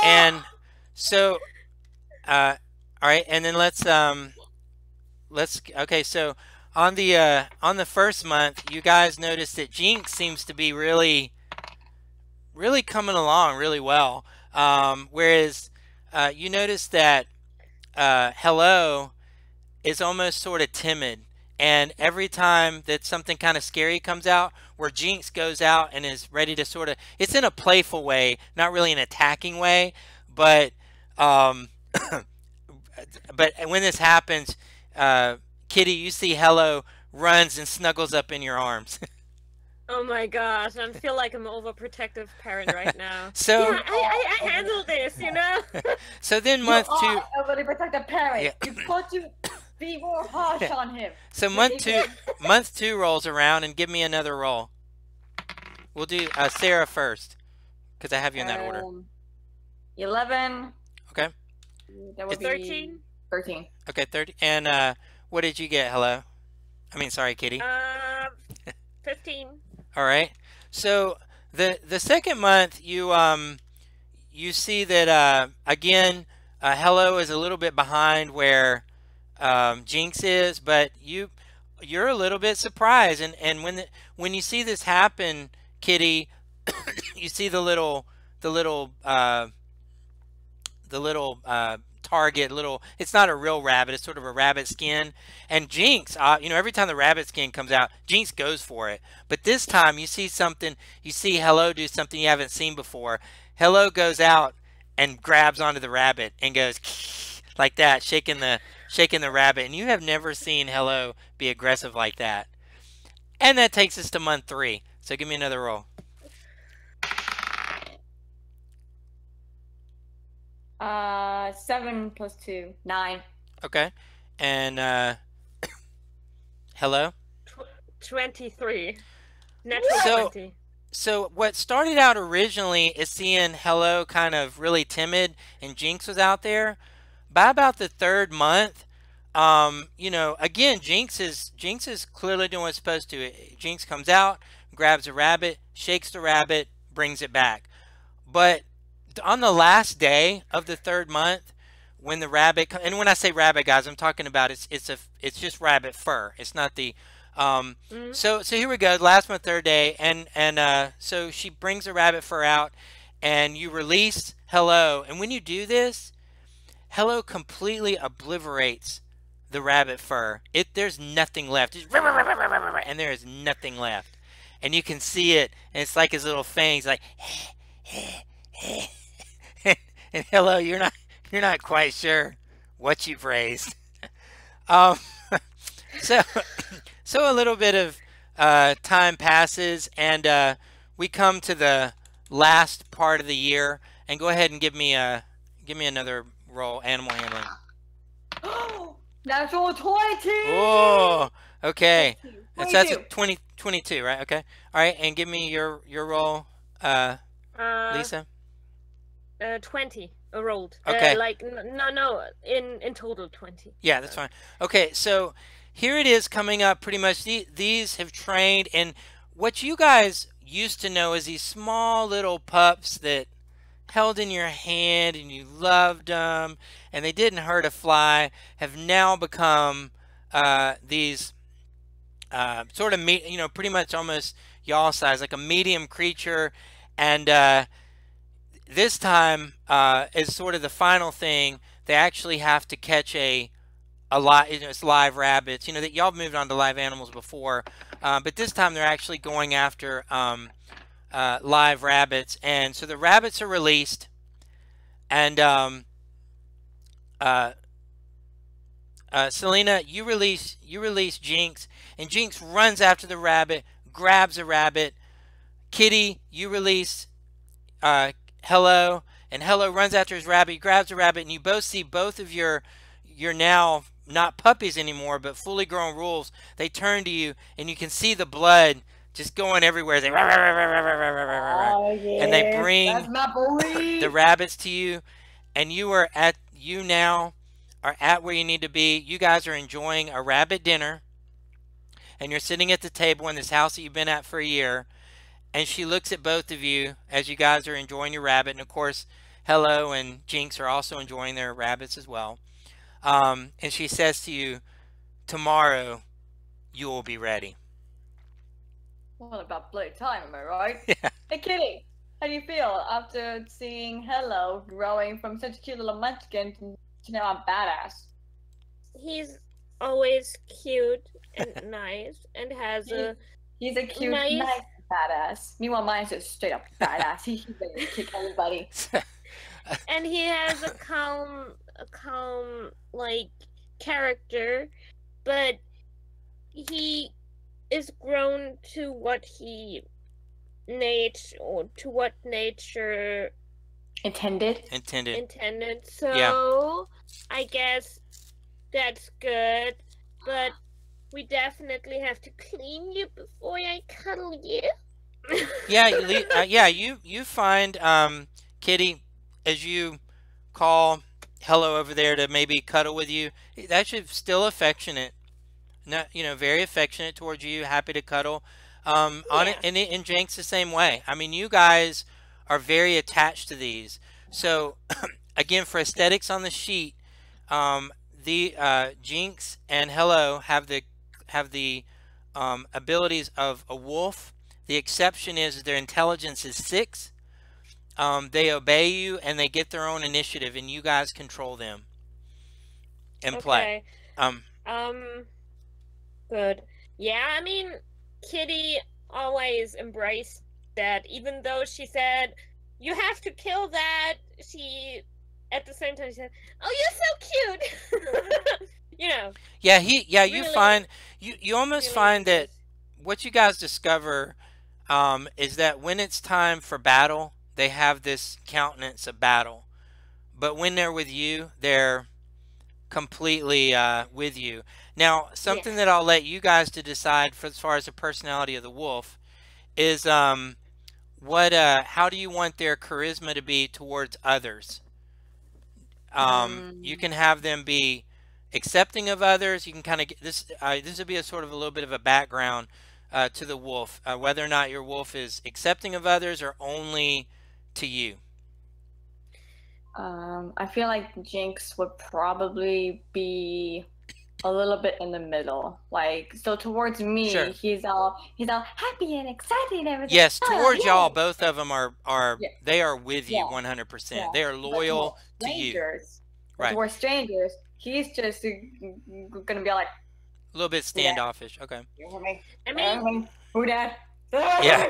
And so, all right, and then let's okay. So on the first month, you guys notice that Jinx seems to be really coming along really well. Whereas you notice that Hello is almost sort of timid, and every time that something kind of scary comes out, where Jinx goes out and is ready to sort of, it's in a playful way, not really an attacking way, but but when this happens, Kitty, you see Hello runs and snuggles up in your arms. Oh my gosh, I feel like I'm an overprotective parent right now. So yeah, I handle this, you know? so then You month 2, are a really protective parent. Yeah. You've got to be more harsh on him. so month 2 rolls around, and give me another roll. We'll do Sarah first, because I have you in that order. 11. Okay. That would be 13. 13. Okay, 30. And what did you get, Hello? I mean, sorry, Kitty. 15. All right. So the second month, you see that again, Hello is a little bit behind where Jinx is, but you're a little bit surprised, and when you see this happen, Kitty, you see the little target, little, it's not a real rabbit, it's sort of a rabbit skin. And Jinx, you know, every time the rabbit skin comes out, Jinx goes for it. But this time you see something, you see Hello do something you haven't seen before. Hello goes out and grabs onto the rabbit and goes like that, shaking the rabbit. And you have never seen Hello be aggressive like that. And that takes us to month 3. So give me another roll. 7 plus 2, 9. Okay. And Hello? 23. Natural 20. So what started out originally is seeing Hello kind of really timid and Jinx was out there. By about the 3rd month, you know, again, Jinx is clearly doing what it's supposed to. Jinx comes out, grabs a rabbit, shakes the rabbit, brings it back. But on the last day of the 3rd month, when the rabbit, and when I say rabbit, guys, I'm talking about it's just rabbit fur. It's not the so here we go, last month, 3rd day, and so she brings the rabbit fur out, and you release Hello, and when you do this, Hello completely obliterates the rabbit fur. There's nothing left, and there is nothing left, and you can see it, and it's like his little fangs, like, and Hello, you're not quite sure what you've raised. So a little bit of time passes, and we come to the last part of the year. And go ahead and give me another roll, animal handling. Natural 20. Oh, okay. 22. That's a 22, right? Okay. All right, and give me your roll, Lisa. 20 rolled. Okay. No, in total 20. Yeah, that's fine. Okay, so here it is coming up pretty much. These have trained, and what you guys used to know is these small little pups that held in your hand and you loved them and they didn't hurt a fly have now become these sort of pretty much almost y'all size, like a medium creature. And this time is sort of the final thing. They actually have to catch it's live rabbits. You know that y'all moved on to live animals before, but this time they're actually going after live rabbits. And so the rabbits are released, and Selena, you release Jinx, and Jinx runs after the rabbit, grabs a rabbit. Kitty, you release Hello, and Hello runs after his rabbit, grabs a rabbit, and you both see both of your now not puppies anymore, but fully grown wolves. They turn to you, and you can see the blood just going everywhere. They and they bring the rabbits to you, and you now are at where you need to be. You guys are enjoying a rabbit dinner, and you're sitting at the table in this house that you've been at for a year. And she looks at both of you as you guys are enjoying your rabbit, and of course, Hello and Jinx are also enjoying their rabbits as well. And she says to you, "Tomorrow, you will be ready." What about bloody time, am I right? Yeah. Hey, Kitty, how do you feel after seeing Hello growing from such a cute little munchkin to now a badass? He's always cute and nice and has He's a cute, nice badass. Meanwhile, mine's just straight up badass. He's ready to kick everybody. And he has a calm like character, but he is grown to what nature intended. So yeah. I guess that's good, but we definitely have to clean you before I cuddle you. Yeah, you find Kitty, as you call Hello over there to maybe cuddle with you. That's still affectionate, not very affectionate towards you, happy to cuddle. On it, and Jinx the same way. I mean, you guys are very attached to these. So again, for aesthetics on the sheet, the Jinx and Hello have the abilities of a wolf. The exception is their intelligence is 6. They obey you and they get their own initiative, and you guys control them. and play. Okay. Um, Um. Good. Yeah. I mean, Kitty always embraced that, even though she said, "You have to kill that." She, at the same time, she said, "Oh, you're so cute." You know, yeah, you really, find you almost really find that embrace. what you guys discover is that when it's time for battle, they have this countenance of battle. But when they're with you, they're completely with you. Now, Yeah. something that I'll let you guys to decide for as far as the personality of the wolf is what how do you want their charisma to be towards others? You Mm, can have them be accepting of others. You can kind of get this. This would be a sort of a little bit of a background to the wolf, whether or not your wolf is accepting of others or only to you. I feel like Jinx would probably be a little bit in the middle. Like, so towards me, Sure. he's all happy and excited and everything. Yes, Oh towards y'all, yeah, both of them are yeah, they are with you yeah, 100%. yeah. They are But loyal towards to you. strangers, Right. he's just gonna be like, A little bit who that? standoffish. Okay. You hear me? I You mean, hear me? Who that? Yeah.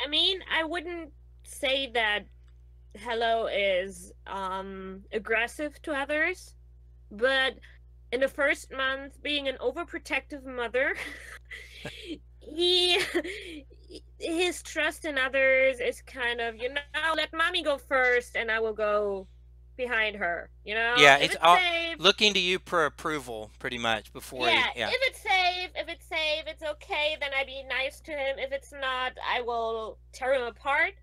I mean, I wouldn't say that Hello is aggressive to others, but in the first month, being an overprotective mother, he his trust in others is kind of, let mommy go first and I will go behind her. Yeah, If it's it's all safe, looking to you for approval pretty much before he yeah, yeah. if it's safe, it's okay, then I be nice to him. If it's not, I will tear him apart.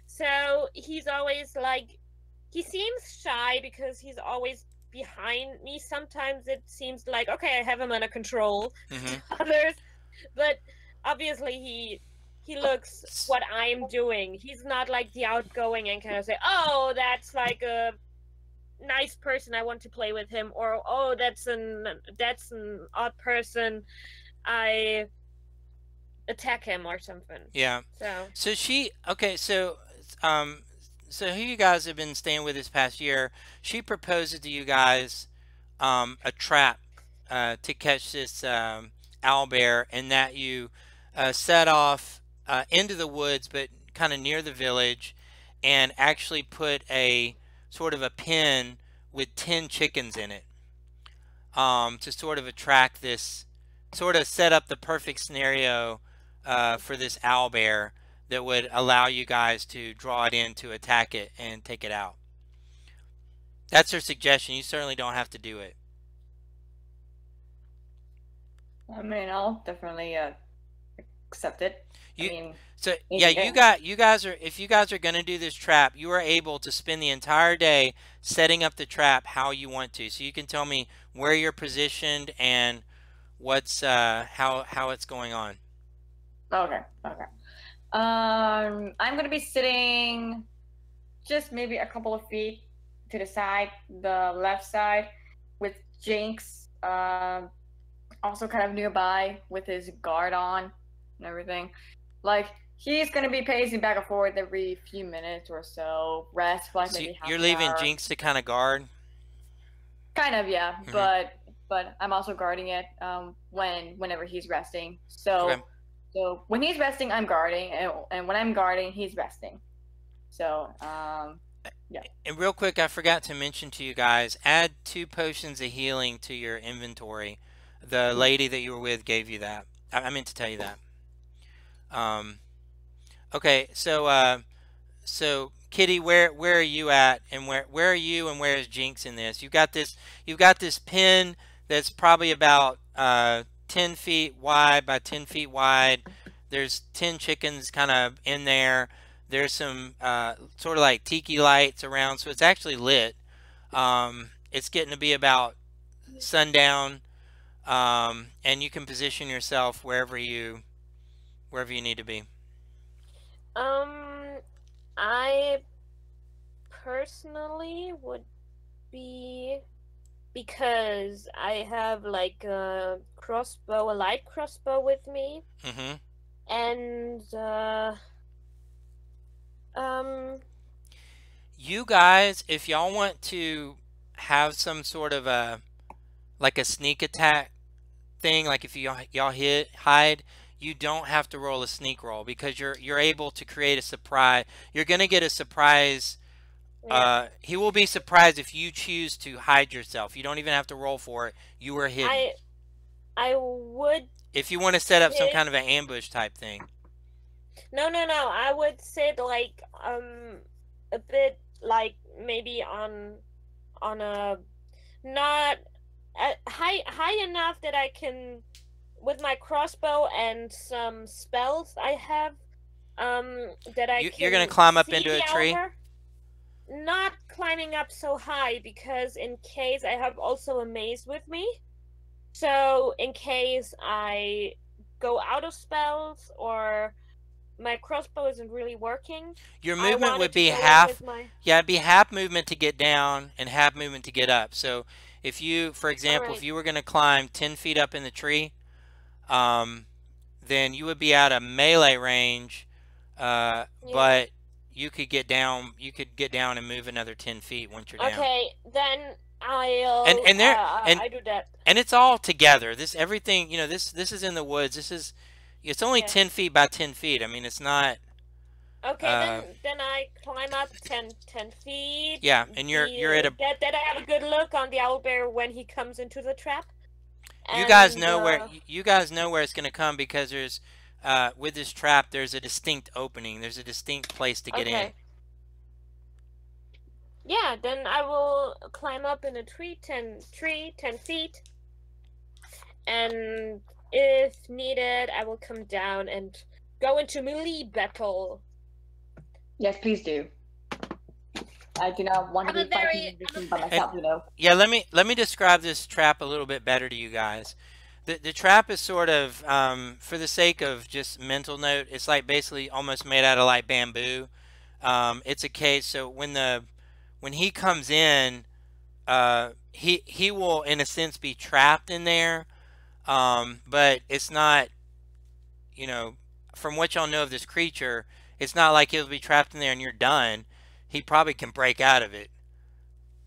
So he's always like, he seems shy because he's always behind me. Sometimes it seems like, okay, I have him under control Mhm. to others, but obviously he looks what I'm doing. He's not like the outgoing and kind of say, oh, that's like a nice person, I want to play with him, or oh, that's an odd person, I attack him or something. Yeah. So So she okay, um so who you guys have been staying with this past year, she proposes to you guys a trap to catch this owl bear, and that you set off into the woods but kind of near the village, and actually put a sort of a pen with 10 chickens in it to sort of attract this, sort of set up the perfect scenario for this owl bear that would allow you guys to draw it in to attack it and take it out. That's her suggestion. You certainly don't have to do it. I mean, I'll definitely accept it. I You mean, so yeah, easy game. you guys are, if you guys are going to do this trap, you are able to spend the entire day setting up the trap how you want to. So you can tell me where you're positioned and what's how it's going on. Okay, okay. I'm gonna be sitting just maybe a couple of feet to the side, the left side, with Jinx also kind of nearby with his guard on and everything. Like, he's gonna be pacing back and forth every few minutes or so, rest for like So maybe half you're an leaving hour. Jinx to kind of guard. Kind of, yeah, Hmm. but I'm also guarding it whenever he's resting. Okay. So when he's resting, I'm guarding, and when I'm guarding, he's resting. So yeah. And real quick, I forgot to mention to you guys, add 2 potions of healing to your inventory. The lady that you were with gave you that. I meant to tell you that. Um, okay, so Kitty, where are you at, and where are you, and where is Jinx in this? You've got this pin that's probably about 10 feet wide by 10 feet wide. There's 10 chickens kind of in there. There's some sort of like tiki lights around, so it's actually lit. It's getting to be about sundown, and you can position yourself wherever you need to be. um I personally would be, because I have like a crossbow, a light crossbow with me, Hmm. and um You guys, if y'all want to have some sort of a like a sneak attack thing, like if y'all hide, you don't have to roll a sneak roll because you're able to create a surprise. You're gonna get a surprise. Yeah. He will be surprised if you choose to hide yourself. You don't even have to roll for it. You were hidden. I would If you want to set up some sit. kind of an ambush type thing. No, no, no. I would sit like a bit like maybe on a not high enough that I can with my crossbow and some spells I have that I You're gonna can climb up see into a tree. over. Not climbing up so high because in case I have also a maze with me. So in case I go out of spells or my crossbow isn't really working, Your I movement wanted would to be go in half. with my. Yeah, it'd be half movement to get down and half movement to get up. So if you, for example, if Alright. you were gonna climb 10 feet up in the tree, um, then you would be out of melee range, Yeah. but you could get down. You could get down and move another 10 feet once you're down. Okay, then I'll And there and I do that. and it's all together. This everything, this is in the woods. It's only Yeah. 10 feet by 10 feet. I mean, it's not. Okay, then I climb up 10 feet. Yeah, and you're at a. That I have a good look on the owlbear when he comes into the trap. You guys And, know where it's going to come because there's with this trap there's a distinct opening. There's a distinct place to get in. Okay. Yeah, then I will climb up in a tree 10 feet. And if needed, I will come down and go into melee battle. Yes, please do. I do not want to be fighting this thing by myself, Yeah, let me describe this trap a little bit better to you guys. The trap is sort of, for the sake of just mental note, it's like basically almost made out of like bamboo. It's a case, so when he comes in, he will in a sense be trapped in there, but it's not, from what y'all know of this creature, it's not like he'll be trapped in there and you're done. He probably can break out of it.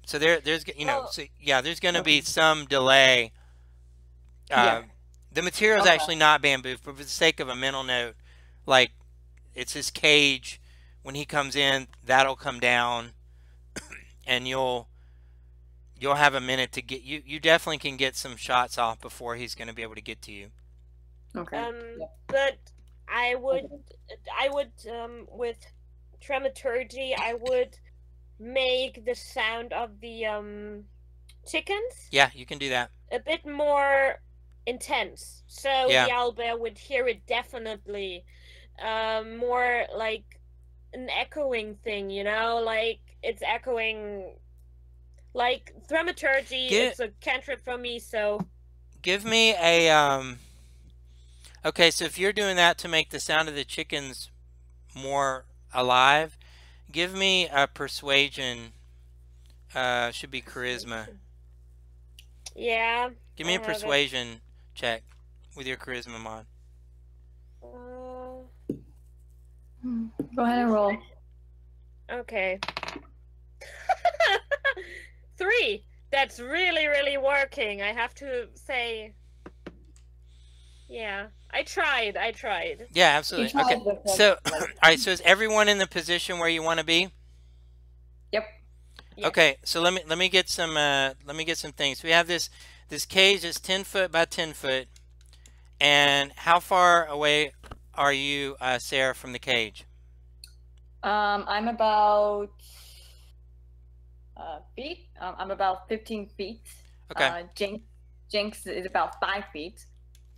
So there's going to be some delay. The material is actually not bamboo, but for the sake of a mental note, like it's his cage. When he comes in, that'll come down, and you'll have a minute to get you. You definitely can get some shots off before he's going to be able to get to you. Okay. But I would with dramaturgy, I would make the sound of the chickens. Yeah, you can do that. A bit more intense, so Yeah. the owlbear would hear it definitely. More like an echoing thing, like it's echoing. Like dramaturgy, it's a cantrip from me, so. Give me a Okay, so if you're doing that to make the sound of the chickens more alive, give me a persuasion. Should be charisma. Yeah. Give me a persuasion check with your charisma mod. Go ahead and roll. Okay. 3. That's really, really working. I have to say. Yeah, I tried. Yeah, absolutely. Okay. So, all right. So is everyone in the position where you want to be? Yep. Yeah. Okay. So let me get some things. We have this cage is 10 foot by 10 foot. And how far away are you, Sarah, from the cage? I'm about feet. I'm about 15 feet. Okay. Jinx is about 5 feet.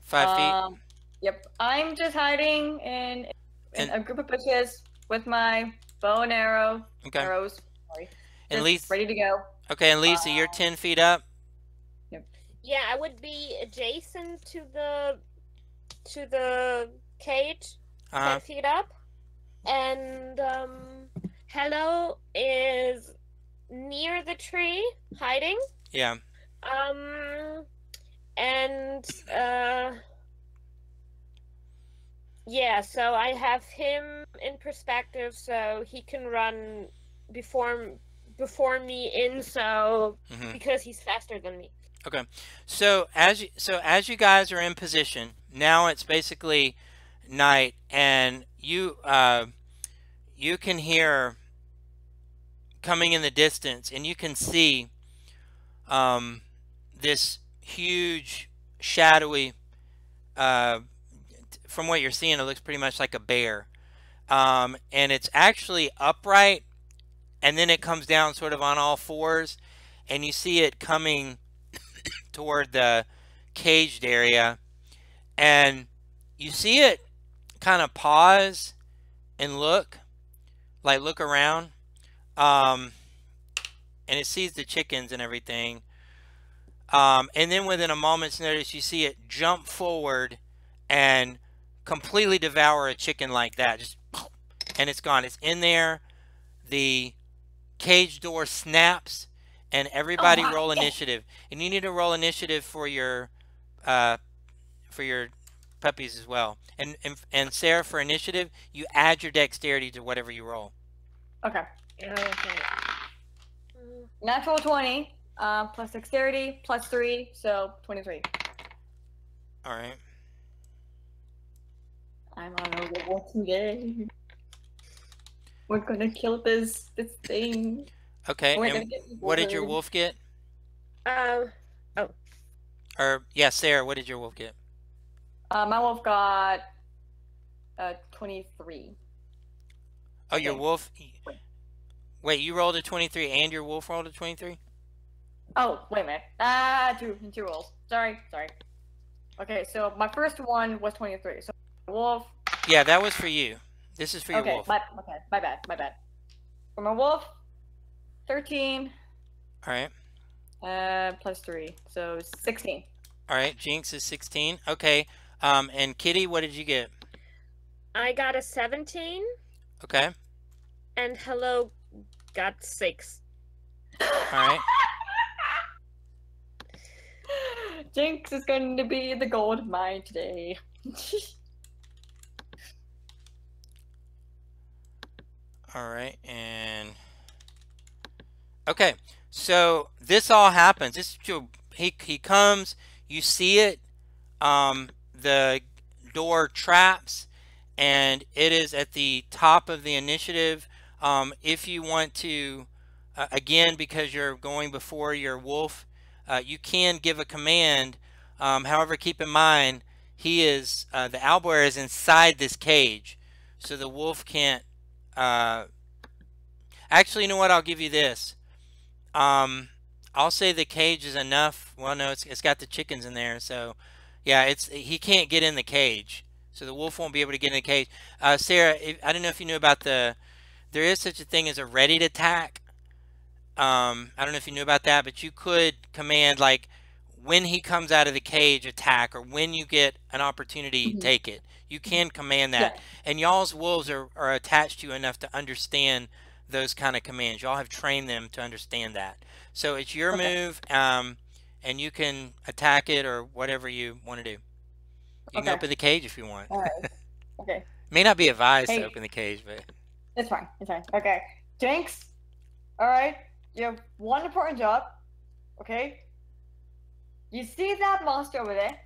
5 feet. Yep. I'm just hiding in a group of bushes with my bow and arrow. Okay. Arrows. Sorry. And Lisa, ready to go. Okay, and Lisa, you're 10 feet up. Yep. Yeah, I would be adjacent to the cage, 10 feet up, and Hello is near the tree, hiding. Yeah. And yeah, so I have him in perspective, so he can run before before me in, so Mm-hmm. because he's faster than me. Okay. So as you guys are in position, now it's basically night, and you can hear coming in the distance, and you can see um, this huge shadowy. From what you're seeing, it looks pretty much like a bear, and it's actually upright, and then it comes down sort of on all fours, and you see it coming toward the caged area, and you see it kind of pause and look around, um, and it sees the chickens and everything, and then within a moment's notice, you see it jump forward and completely devour a chicken like that, just, and it's gone. It's in there. The cage door snaps, and Oh everybody my roll God. initiative. And you need to roll initiative uh, for your puppies as well. And Sarah, for initiative, you add your dexterity to whatever you roll. Okay. Okay. Natural 20, plus dexterity, plus 3, so 23. All right. I'm on a roll today. We're gonna kill this thing. Okay. We're And gonna get what did your wolf. wolf get? Oh, Or yeah, Sarah, what did your wolf get? My wolf got 23. Oh, your Okay. wolf. Wait, you rolled a 23, and your wolf rolled a 23. Oh, wait a minute. Two rolls. Sorry. Okay, so my first one was 23. So wolf. Yeah, that was for you. This is for your Okay, wolf. my bad. For my wolf, 13. All right. Plus 3, so 16. All right. Jinx is 16. Okay. And Kitty, what did you get? I got a 17, Okay. and Hello got 6. All right. Jinx is going to be the gold mine today. All right. And okay. So this all happens. He comes. You see it. The door traps, and it is at the top of the initiative. If you want to, again, because you're going before your wolf, you can give a command. However, keep in mind the owlbear is inside this cage, so the wolf can't. Actually, you know what? I'll give you this. I'll say the cage is enough. Well, no, it's got the chickens in there, so yeah, he can't get in the cage, so the wolf won't be able to get in the cage. Sarah, I don't know if you knew about there is such a thing as a ready to attack. I don't know if you knew about that, but you could command, like, when he comes out of the cage, attack, or when you get an opportunity, take it. You can command that. Yeah. And y'all's wolves are attached to you enough to understand those kind of commands. Y'all have trained them to understand that. So it's your move, and you can attack it or whatever you want to do. You can open the cage if you want. All right. Okay. May not be advised Hey. to open the cage, but It's fine. Okay. Jinx, all right. You have one important job. Okay. You see that monster over there?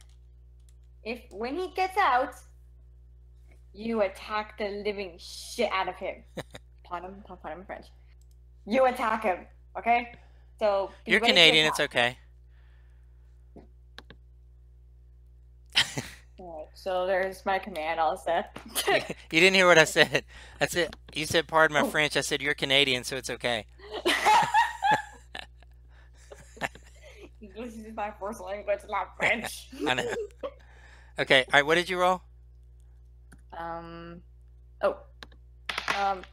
When he gets out, you attack the living shit out of him. Pardon my French. You attack him. Okay. So be you're ready to Canadian. It's attack. okay. All right. So there's my command. All set. You didn't hear what I said. That's it. You said, pardon my Oh. French. I said, you're Canadian, so it's okay. English is my first language, not French. I know. Okay. All right. What did you roll?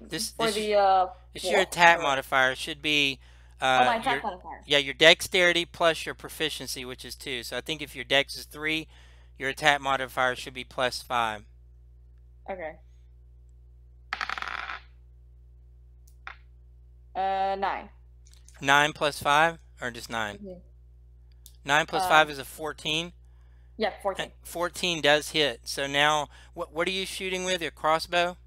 This For is the your attack modifier. It should be my attack modifier. yeah, your dexterity plus your proficiency, which is 2. So I think if your dex is 3, your attack modifier should be plus 5. Okay. 9. 9 plus 5, or just 9? Mhm. 9 plus 5 is a 14. Yeah, 14. 14 does hit. So now, what are you shooting with? Your crossbow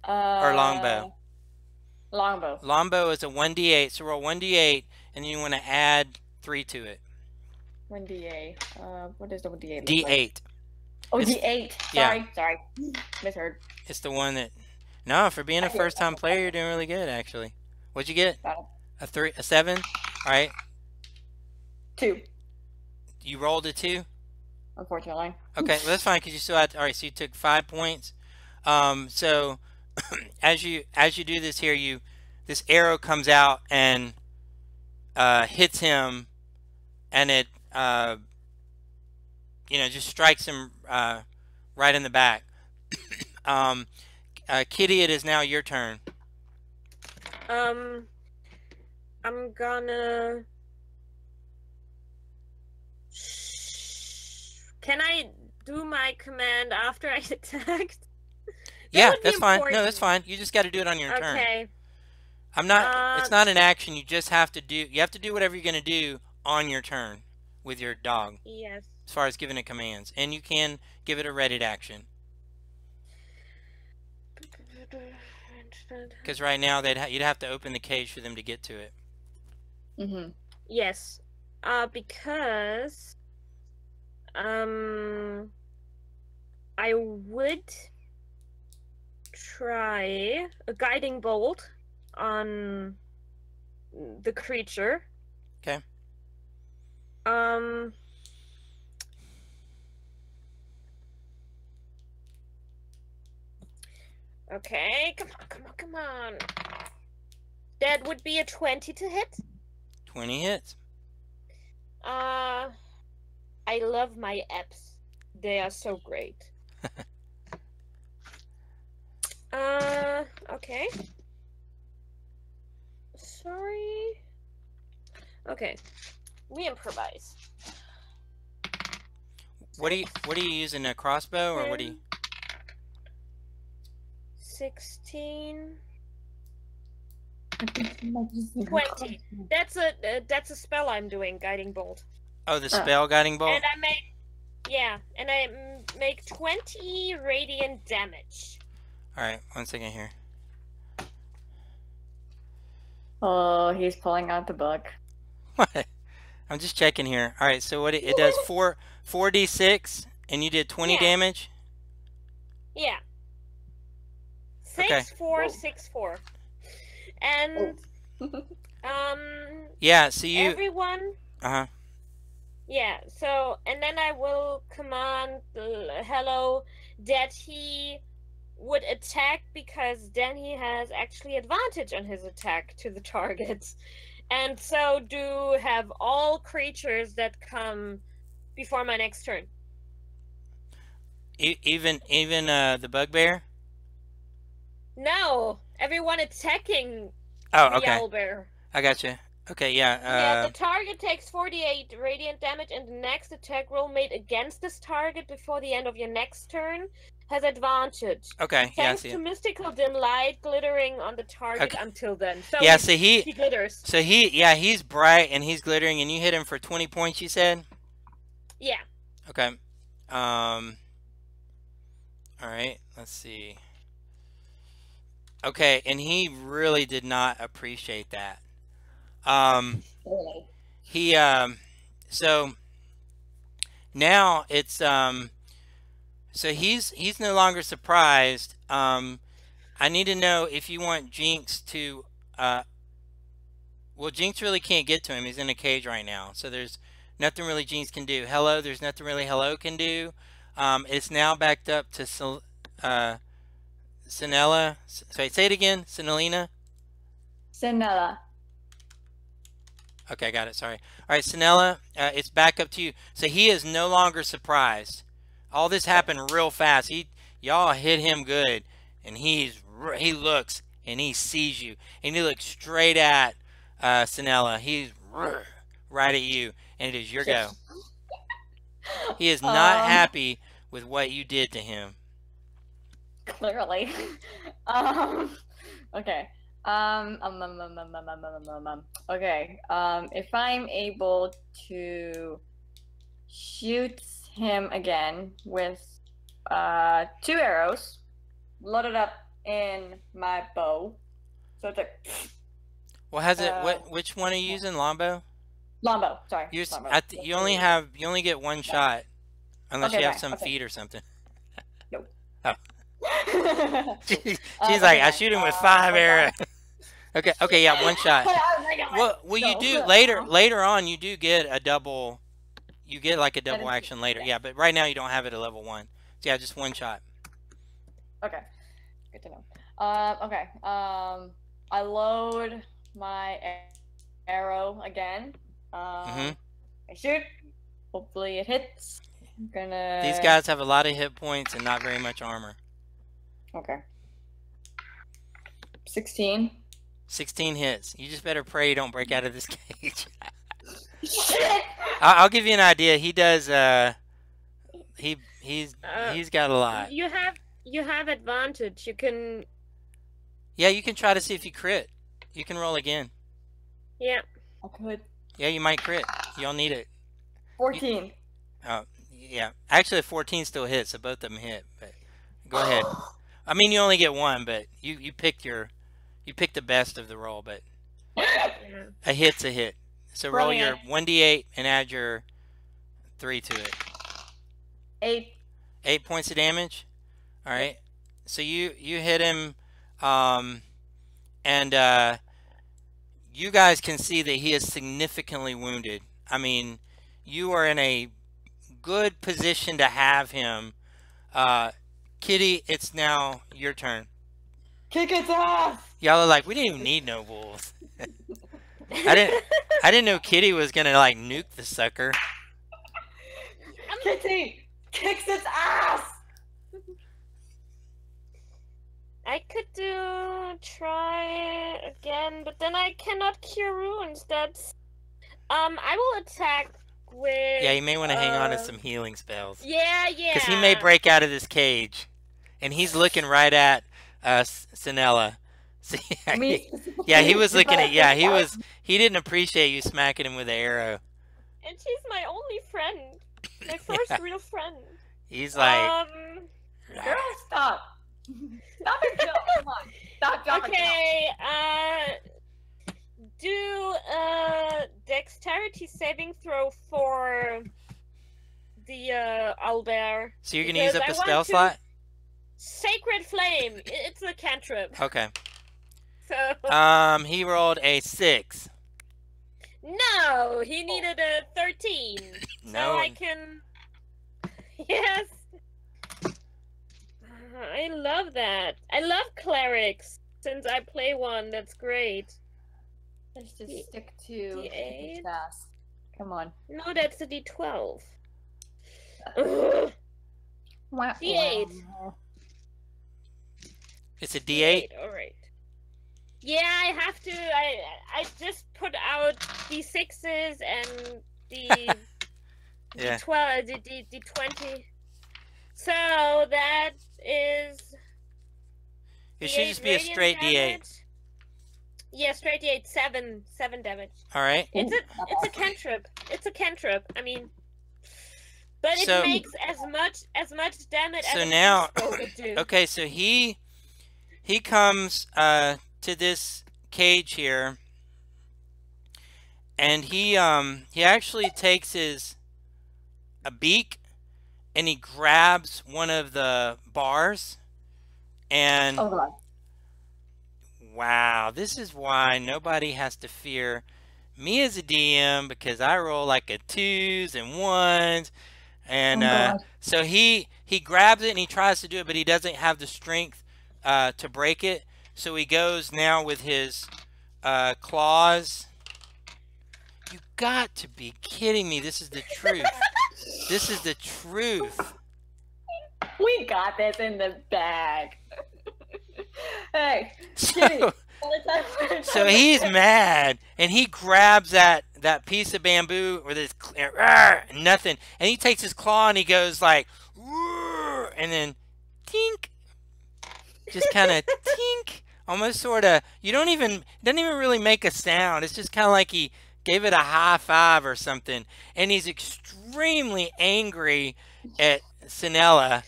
or longbow? Longbow. Longbow is a 1d8, so roll 1d8, and then you want to add 3 to it. 1d8. What does the 1d8 look like? D8. Oh, It's, D8. yeah. Sorry. Misheard. It's the one that... No, for being a first-time player, you're doing really good, actually. What'd you get? A 7? All right. 2. You rolled a 2? Unfortunately. Okay, well, that's fine, because you still had... All right, so you took 5 points. So, as you do this here, this arrow comes out and hits him, and it just strikes him right in the back. Kitty, it is now your turn. I'm gonna. Can I do my command after I attacked? Yeah, that's fine. No, that's fine. You just got to do it on your turn. Okay. I'm not. It's not an action. You just have to do. You have to do whatever you're gonna do on your turn with your dog. Yes. As far as giving it commands, and you can give it a readied action. Because right now you'd have to open the cage for them to get to it. Mm-hmm. Yes. Because I would try a guiding bolt on the creature. Okay. Okay, come on. That would be a 20 to hit. 20 hits. I love my apps. They are so great. Okay. Sorry. Okay. We improvise. What are you using, a crossbow, or what do you? 16. 20. That's a spell I'm doing, guiding bolt. Oh, the spell guiding bolt. And I make 20 radiant damage. All right, 1 second here. Oh, he's pulling out the book. What? I'm just checking here. All right, so what it does 4d6, and you did 20 damage. Yeah. 6, 4, 6, 4. And yeah, so you everyone. Yeah. So, and then I will command Hello that he would attack, because then he has actually advantage on his attack to the target. And so do have all creatures that come before my next turn. Even the bugbear? No, everyone attacking the owlbear. I got you. Okay, yeah. Yeah, the target takes 48 radiant damage, and the next attack roll made against this target before the end of your next turn has advantage. Okay, Thanks to mystical dim light glittering on the target until then. So yeah, so he glitters. So he's bright and he's glittering, and you hit him for 20 points, you said? Yeah. Okay. All right, let's see. Okay, and he really did not appreciate that. He so now it's so he's no longer surprised. I need to know if you want Jinx to well, Jinx really can't get to him. He's in a cage right now, so there's nothing really Jinx can do. Hello, there's nothing really Hello can do. It's now backed up to Sinella. Sorry, say it again. Sinelina. Sinella. Okay, got it. Sorry. All right, Sinella, it's back up to you. So he is no longer surprised. All this happened real fast. Y'all hit him good, and he looks and he sees you, and he looks straight at Sinella. He's right at you, and it is your go. He is not happy with what you did to him. Clearly. Okay. Okay. If I'm able to shoot him again with 2 arrows loaded up in my bow, So it's like Well, has it? Which one are you using? Longbow. longbow. Sorry. You Longbow. you only get one shot, unless you have some feet or something. Nope. Oh. She's Okay, like, I fine. shoot him with 5 arrows. Okay, yeah, one shot. Well, you do later on. You do get a double. You get like a double action later. Yeah, but right now you don't have it at level 1. So yeah, just one shot. Okay, good to know. Okay. I load my arrow again. I shoot. Hopefully it hits. I'm gonna. These guys have a lot of hit points and not very much armor. Okay. 16. 16 hits. You just better pray you don't break out of this cage. Shit! I'll give you an idea. He does. He's got a lot. You have advantage. You can. Yeah, you can try to see if you crit. You can roll again. Yeah. I could. Yeah, you might crit. You'll need it. 14. Oh, yeah. Actually, 14 still hits, so both of them hit. But go ahead. I mean, you only get one, but you picked the best of the roll. But a hit's a hit. So roll your 1d8 and add your 3 to it. 8. 8 points of damage. All right. So you hit him, and you guys can see that he is significantly wounded. I mean, you are in a good position to have him. Kitty, it's now your turn. Kick its ass! Y'all are like, we didn't even need no wolves. I didn't know Kitty was gonna like nuke the sucker. Kitty kicks its ass! I could try it again, but then I cannot cure wounds. That's I will attack with. Yeah, you may want to hang on to some healing spells. Yeah. Because he may break out of this cage, and he's looking right at Sinella. See, yeah, he was looking at. Yeah, he didn't appreciate you smacking him with an arrow. And she's my only friend, my first real friend. He's like, girl, stop. Stop it, Jill. Come on. Stop. Okay, do a dexterity saving throw for the owlbear. So you're gonna use up a spell slot? Sacred Flame. It's a cantrip. Okay. So. He rolled a 6. No, he needed a 13. No. So I can. Yes. I love that. I love clerics. Since I play one, that's great. Let's just stick to D8. fast. Come on. No, that's a D12. Ugh. D8. It's a D8? All right. Yeah, I have to. I just put out D6s and the Yeah. D12, the 20. So that is. It should just be a straight D8. Yeah, straight D8. 7 damage. All right. It's a cantrip. It's a cantrip. I mean, but it makes as much damage as now, a would do. Okay, so he comes to this cage here, and he actually takes a beak, and he grabs one of the bars, and wow, this is why nobody has to fear me as a DM, because I roll like a 2s and 1s, and so he grabs it and he tries to do it, but he doesn't have the strength to break it. So he goes now with his claws. You got to be kidding me. This is the truth. This is the truth. We got this in the bag. Hey, Kitty. So he's mad, and he grabs that piece of bamboo with his nothing, and he takes his claw and he goes like, and then tink, just kind of tink, almost sort of. It doesn't even really make a sound. It's just kind of like he gave it a high five or something, and he's extremely angry at Sinella.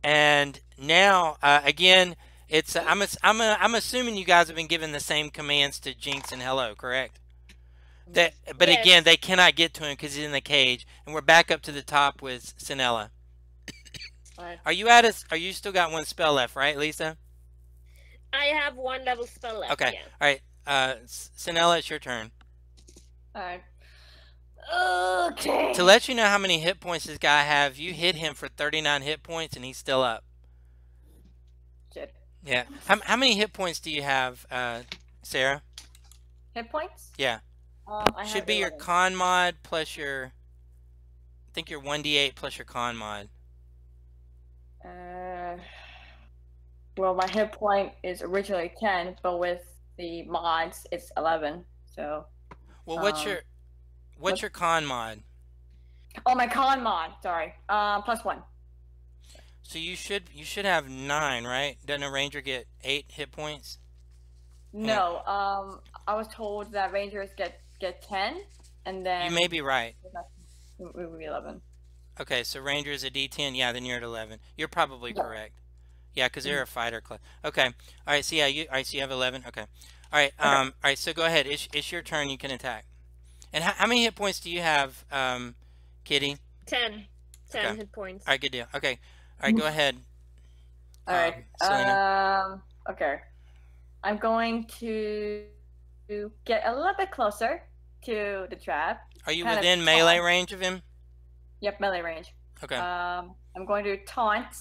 And now again, It's I'm assuming you guys have been given the same commands to Jinx and Hello, correct? But Yes. again, they cannot get to him because he's in the cage, and we're back up to the top with Sinella. Alright. Are you still got one spell left, right, Lisa? I have one level spell left. Okay. Yeah. All right. Sinella, it's your turn. Alright. Okay. To let you know how many hit points this guy have, you hit him for 39 hit points, and he's still up. Shit. Yeah. How many hit points do you have, Sarah? Hit points? Yeah. I Should have be your 11. con mod plus your. I think your 1d8 plus your con mod. Well, my hit point is originally 10, but with the mods, it's 11. So. Well, what's your con mod? Oh, my con mod. Sorry. +1. So you should have 9, right? Doesn't a ranger get 8 hit points? No. I was told that rangers get 10, and then. You may be right. It would be 11. Okay, so ranger is a D10. Yeah, then you're at 11. You're probably correct. Yeah, because they're a fighter class. Okay. All right. So yeah, you have 11. Okay. All right. All right. So go ahead. It's your turn. You can attack. And how many hit points do you have, Kitty? 10 Okay. hit points. All right. Good deal. Okay. All right. Go ahead. All right. Selena. Okay. I'm going to get a little bit closer to the trap. Are you kind of within melee taunt. range of him? Yep, melee range. Okay. I'm going to taunt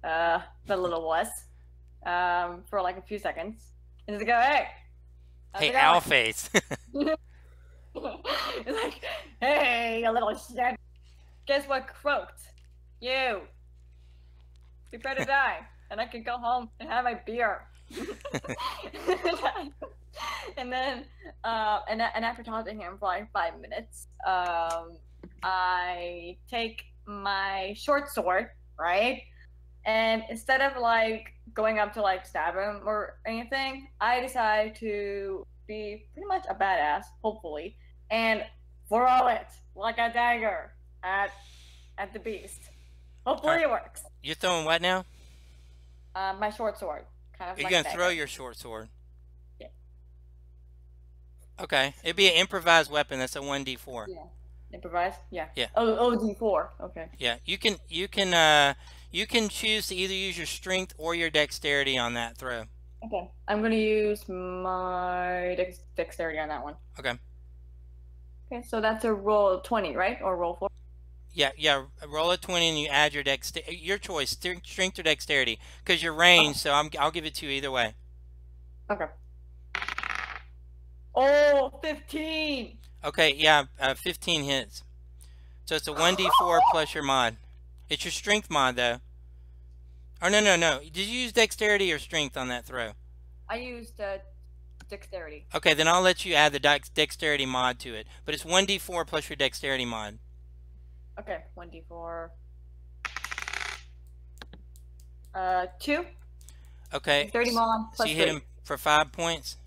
the little wuss for like a few seconds. And just go, hey. how's Hey, it going?" owl face. It's like, hey, you little shit. Guess what croaked? You. Prepare to die, and I can go home and have my beer. And then, and after taunting him for like 5 minutes, I take my short sword, right? And instead of like going up to like stab him or anything, I decide to be pretty much a badass, hopefully, and throw it like a dagger at the beast. Hopefully it works. You're throwing what now? My short sword, kind of. You're like gonna a throw dagger. your short sword. Yeah. Okay. It'd be an improvised weapon. That's a 1d4. Yeah. Improvise? Yeah. Yeah. Oh, D4. Okay. Yeah. You can choose to either use your strength or your dexterity on that throw. Okay. I'm gonna use my dexterity on that one. Okay. Okay, so that's a roll 20, right? Or roll 4? Yeah. Roll a 20 and you add your your choice, strength or dexterity, because you're ranged. So I'll give it to you either way. Okay. Oh, 15. Okay. Yeah. 15 hits. So it's a 1d4 plus your mod. It's your strength mod though. Or no. Did you use dexterity or strength on that throw? I used dexterity. Okay, then I'll let you add the dexterity mod to it. But it's 1d4 plus your dexterity mod. Okay, 1d4. 2. Okay. 30 mod So plus you hit 3. him for 5 points?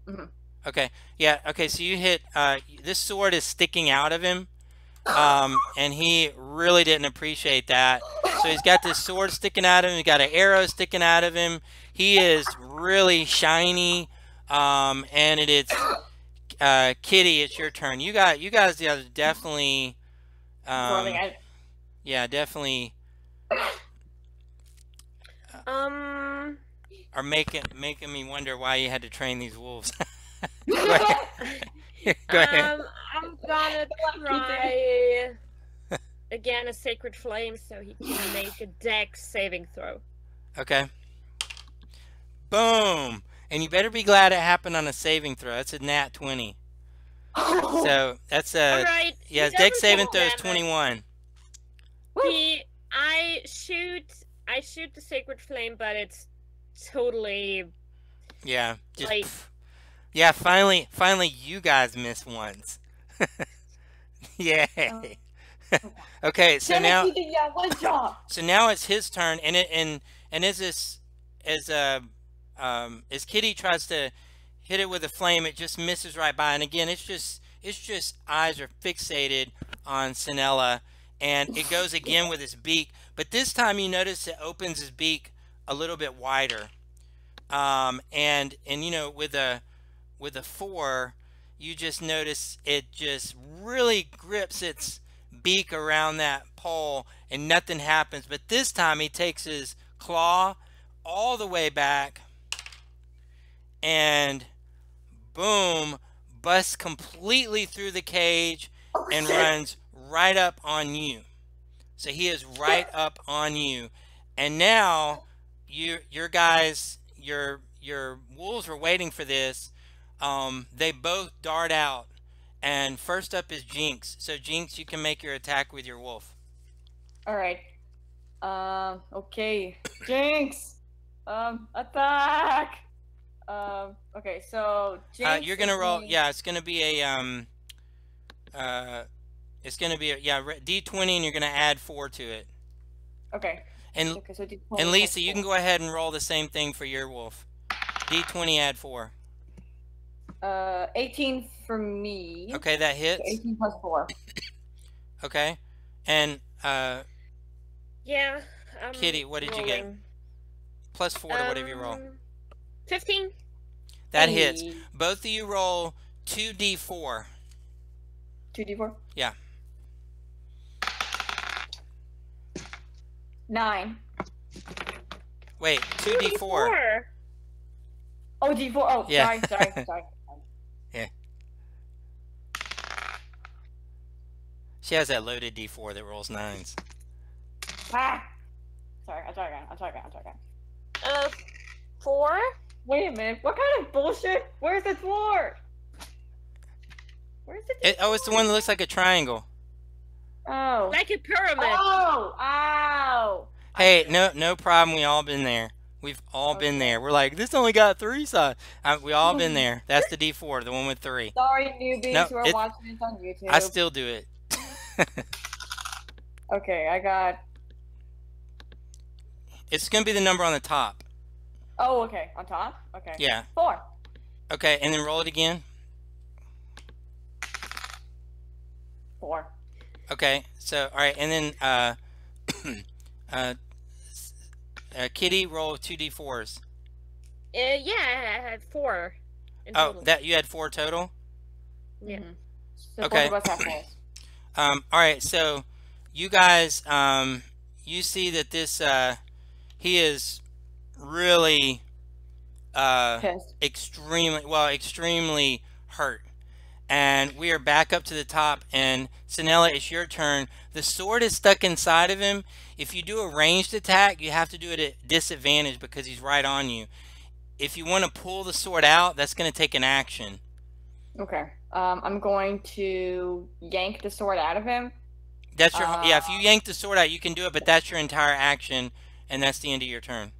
Mhm. Okay. Yeah, okay, so you hit, this sword is sticking out of him. And he really didn't appreciate that. So he's got this sword sticking out of him. He's got an arrow sticking out of him. He is really shiny. And it's Kitty. It's your turn. You guys definitely. Yeah, definitely. Are making me wonder why you had to train these wolves. Go ahead. Go ahead. I'm gonna try again a sacred flame so he can make a dex saving throw. Okay. Boom. And you better be glad it happened on a saving throw. That's a nat 20. So that's a Alright. yeah. Dex saving throw is 21. I shoot the sacred flame, but it's totally Yeah. Just like yeah. Finally, you guys miss once. Yay. Okay. So now. You did that one job. So now it's his turn, and as Kitty tries to hit it with a flame, it just misses right by. And again, it's just eyes are fixated on Sinella, and it goes again with his beak. But this time, you notice it opens his beak a little bit wider, And you know, with a 4, you just notice it just really grips its beak around that pole and nothing happens. But this time he takes his claw all the way back and boom, busts completely through the cage and runs right up on you. So he is right up on you. And now your guys, your wolves were waiting for this. They both dart out. And first up is Jinx. So Jinx, you can make your attack with your wolf. All right. Okay. Jinx. Attack. Okay. So Jinx. You're gonna roll. Yeah, it's gonna be a it's gonna be a D20, and you're gonna add 4 to it. Okay. And okay, so and Lisa, you can go ahead and roll the same thing for your wolf. D20, add 4. 18 for me. Okay, that hits. So 18 plus 4. Okay, and Yeah. Kitty, what did you get? Plus 4 to whatever you roll. 15. That hits. Both of you roll 2d4. 2d4? Yeah. 9. Wait, 2d4. Oh, d4. Oh, yeah. sorry. Yeah. She has that loaded d4 that rolls 9s. Ah! Sorry, I'll try again. 4? Wait a minute, what kind of bullshit? Where's the dwarf? Where's the Oh, it's the one that looks like a triangle. Oh. Like a pyramid. Oh! Ow! Hey, no problem. We all been there. We've all been there. We're like, this only got 3 sides. We all been there. That's the D4, the one with 3. Sorry, newbies who are watching this on YouTube. I still do it. Okay, I got... It's going to be the number on the top. Oh, okay. On top? Okay. Yeah. 4. Okay, and then roll it again. 4. Okay, so, all right, and then, Kitty, roll 2d4s. Yeah, I had 4. Oh, that you had 4 total? Yeah. So okay. both of us have 4s. All right, so you guys, you see that this, he is really, extremely hurt. And we are back up to the top, and Sinella, it's your turn. The sword is stuck inside of him. If you do a ranged attack, you have to do it at disadvantage because he's right on you. If you want to pull the sword out, that's going to take an action. Okay. I'm going to yank the sword out of him. That's your yeah. If you yank the sword out, you can do it, but that's your entire action, and that's the end of your turn.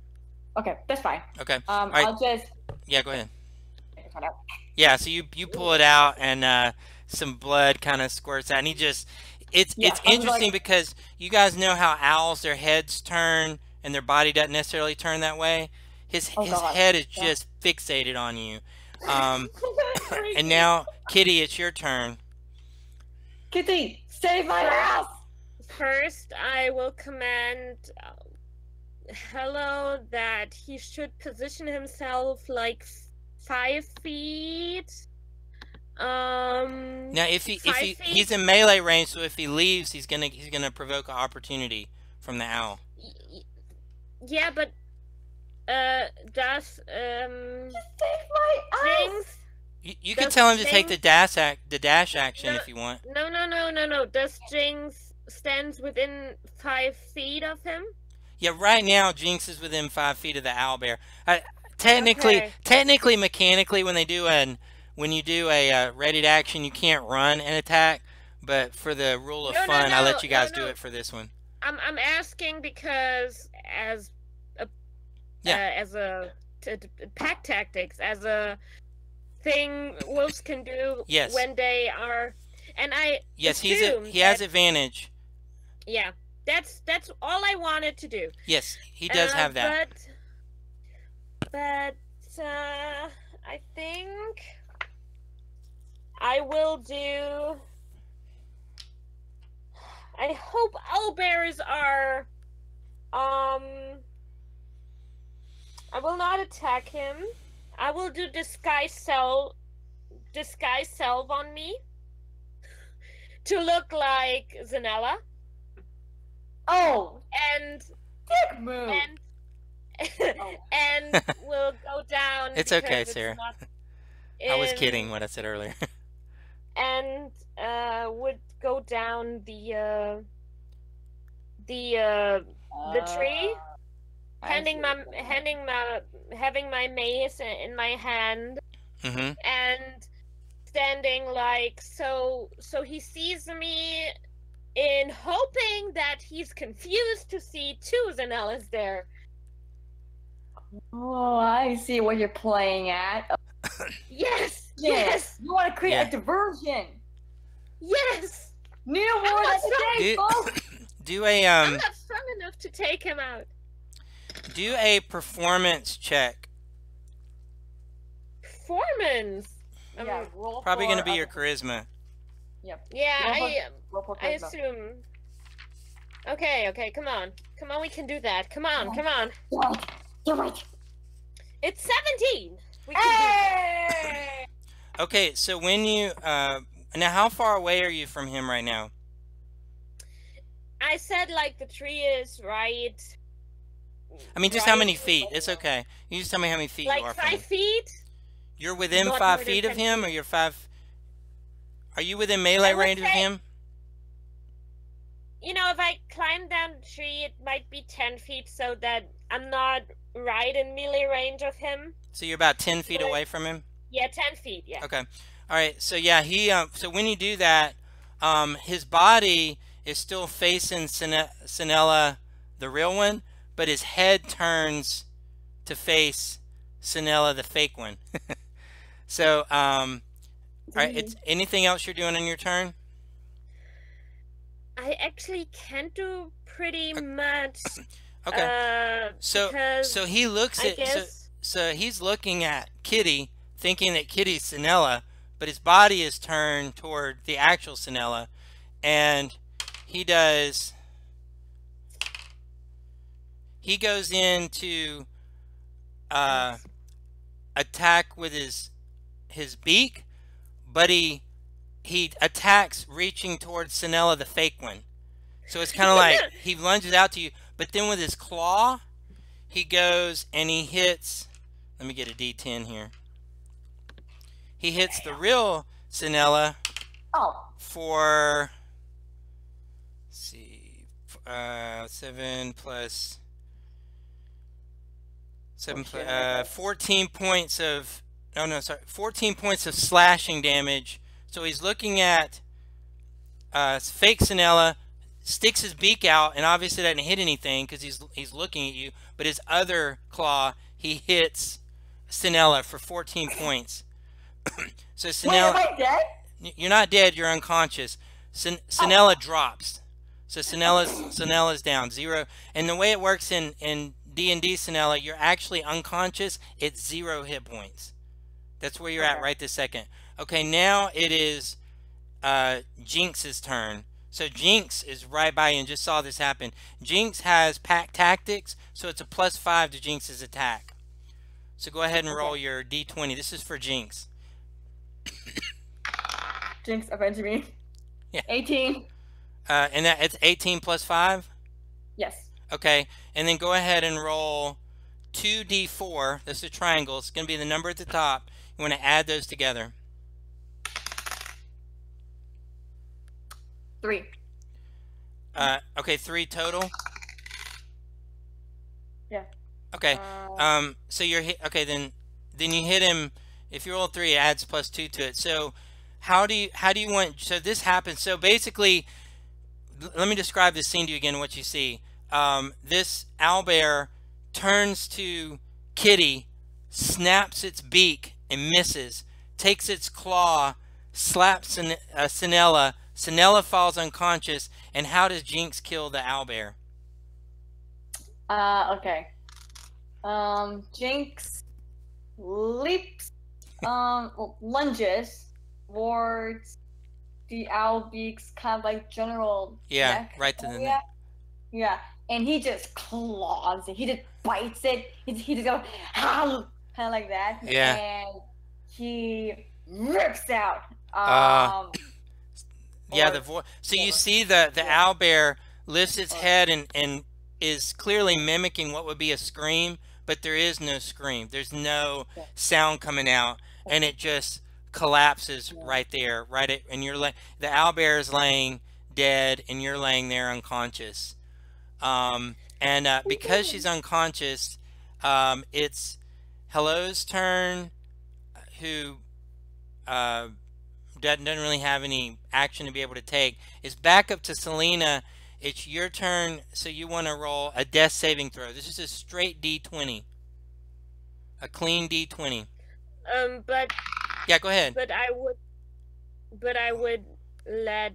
Okay, that's fine. Okay. All right. I'll just. Yeah, go ahead. Yeah, so you pull it out, and some blood kind of squirts out, and he just. It's interesting because you guys know how owls, their heads turn and their body doesn't necessarily turn that way. His head is just fixated on you. And now, Kitty, it's your turn. Kitty, save my house! First, I will command Hello that he should position himself like 5 feet. Now, if he's in melee range, so if he leaves, he's gonna provoke an opportunity from the owl. Yeah, but does Just save my ass! You can tell him to take the dash action if you want. No. Does Jinx stands within 5 feet of him? Yeah, right now Jinx is within 5 feet of the owlbear. Technically, mechanically, when you do a ready to action, you can't run and attack. But for the rule of fun, I let you guys do it for this one. I'm asking because as a pack tactics, as a thing wolves can do when they are, and I he has advantage. Yeah, that's all I wanted to do. Yes, he does have that. But I think I will do. I hope owlbears are I will not attack him. I will do disguise self on me to look like Zanella. Oh, And dick move. and we'll go down. It's okay, because Sarah. It's not I was in- kidding what I said earlier. And would go down the tree, having my mace in my hand, Mm-hmm. and standing like so he sees me, in hoping that he's confused to see two Zanellas there. Oh, I see what you're playing at. Yes, Yes. You want to create Yeah. a diversion. yes. New word of the day, folks. Do a I'm not strong enough to take him out. do a performance check. Performance. Yeah, roll Probably for, going to be your charisma. Yep. Yeah, Roll for I charisma. assume. Okay, come on, we can do that. Come on. Do it. It's 17. We can do that. Hey! Okay, so when you now how far away are you from him right now? I said like the tree is right. I mean, just how many feet? It's okay. You just tell me how many feet you are Like from 5 him. feet. You're within Not 5 more than feet of 10 him, or feet. you're 5? Are you within melee I would range of say- him? You know, if I climb down the tree, it might be 10 feet, so that I'm not right in melee range of him. So you're about 10 feet away from him? Yeah, 10 feet, yeah. Okay. All right. So yeah, he so when you do that, his body is still facing Sinella, the real one, but his head turns to face Sinella, the fake one. So all right, it's anything else you're doing on your turn? I actually can't do pretty much. Okay. So because he looks I at guess so he's looking at Kitty, thinking that Kitty's Sinella, but his body is turned toward the actual Sinella, and he goes into attack with his beak, but he attacks reaching towards Sinella, the fake one. So it's kind of like he lunges out to you, but then with his claw, he goes and he hits. Let me get a D10 here. He hits the real Sinella for, let's see, 7 plus 14 points of 14 points of slashing damage. So he's looking at fake Sinella, sticks his beak out, and obviously doesn't hit anything because he's looking at you. But his other claw, he hits Sinella for 14 points. So Sinella, Wait, dead? you're not dead. You're unconscious. Sinella drops. So Sinella's down 0. And the way it works in D&D Sinella, you're actually unconscious. It's 0 hit points. That's where you're at right this second. Okay, now it is Jinx's turn. So Jinx is right by you and just saw this happen. Jinx has pack tactics, so it's a +5 to Jinx's attack. So go ahead and roll your D20. This is for Jinx. Jinx, avenge me. Yeah. 18. And that it's 18 plus 5? Yes. Okay, and then go ahead and roll 2d4. That's a triangle. It's going to be the number at the top. You want to add those together. 3. Okay, 3 total. Yeah. Okay. So you're hit. Okay, then you hit him. If you roll 3, it adds +2 to it. So how do you want? So this happens. So basically, let me describe this scene to you again. What you see. This owlbear turns to Kitty, snaps its beak and misses. Takes its claw, slaps Sinella. Sinella falls unconscious. And how does Jinx kill the owlbear? Okay. Jinx leaps, lunges towards the owl beak's kind of like general Yeah, neck right to the area. neck. Yeah, and he just claws it. He just bites it. He just goes, kind of like that. Yeah. And he rips out. Yeah, the voice. So you see the owlbear lifts its head and is clearly mimicking what would be a scream, but there is no scream. There's no sound coming out, and it just collapses right there, and the owlbear is laying dead, and you're laying there unconscious. Because she's unconscious, it's Hello's turn, who doesn't really have any action to be able to take. It's back up to Selena. It's your turn, so you want to roll a death saving throw. This is a straight D20, a clean D20. But yeah, go ahead. But I would let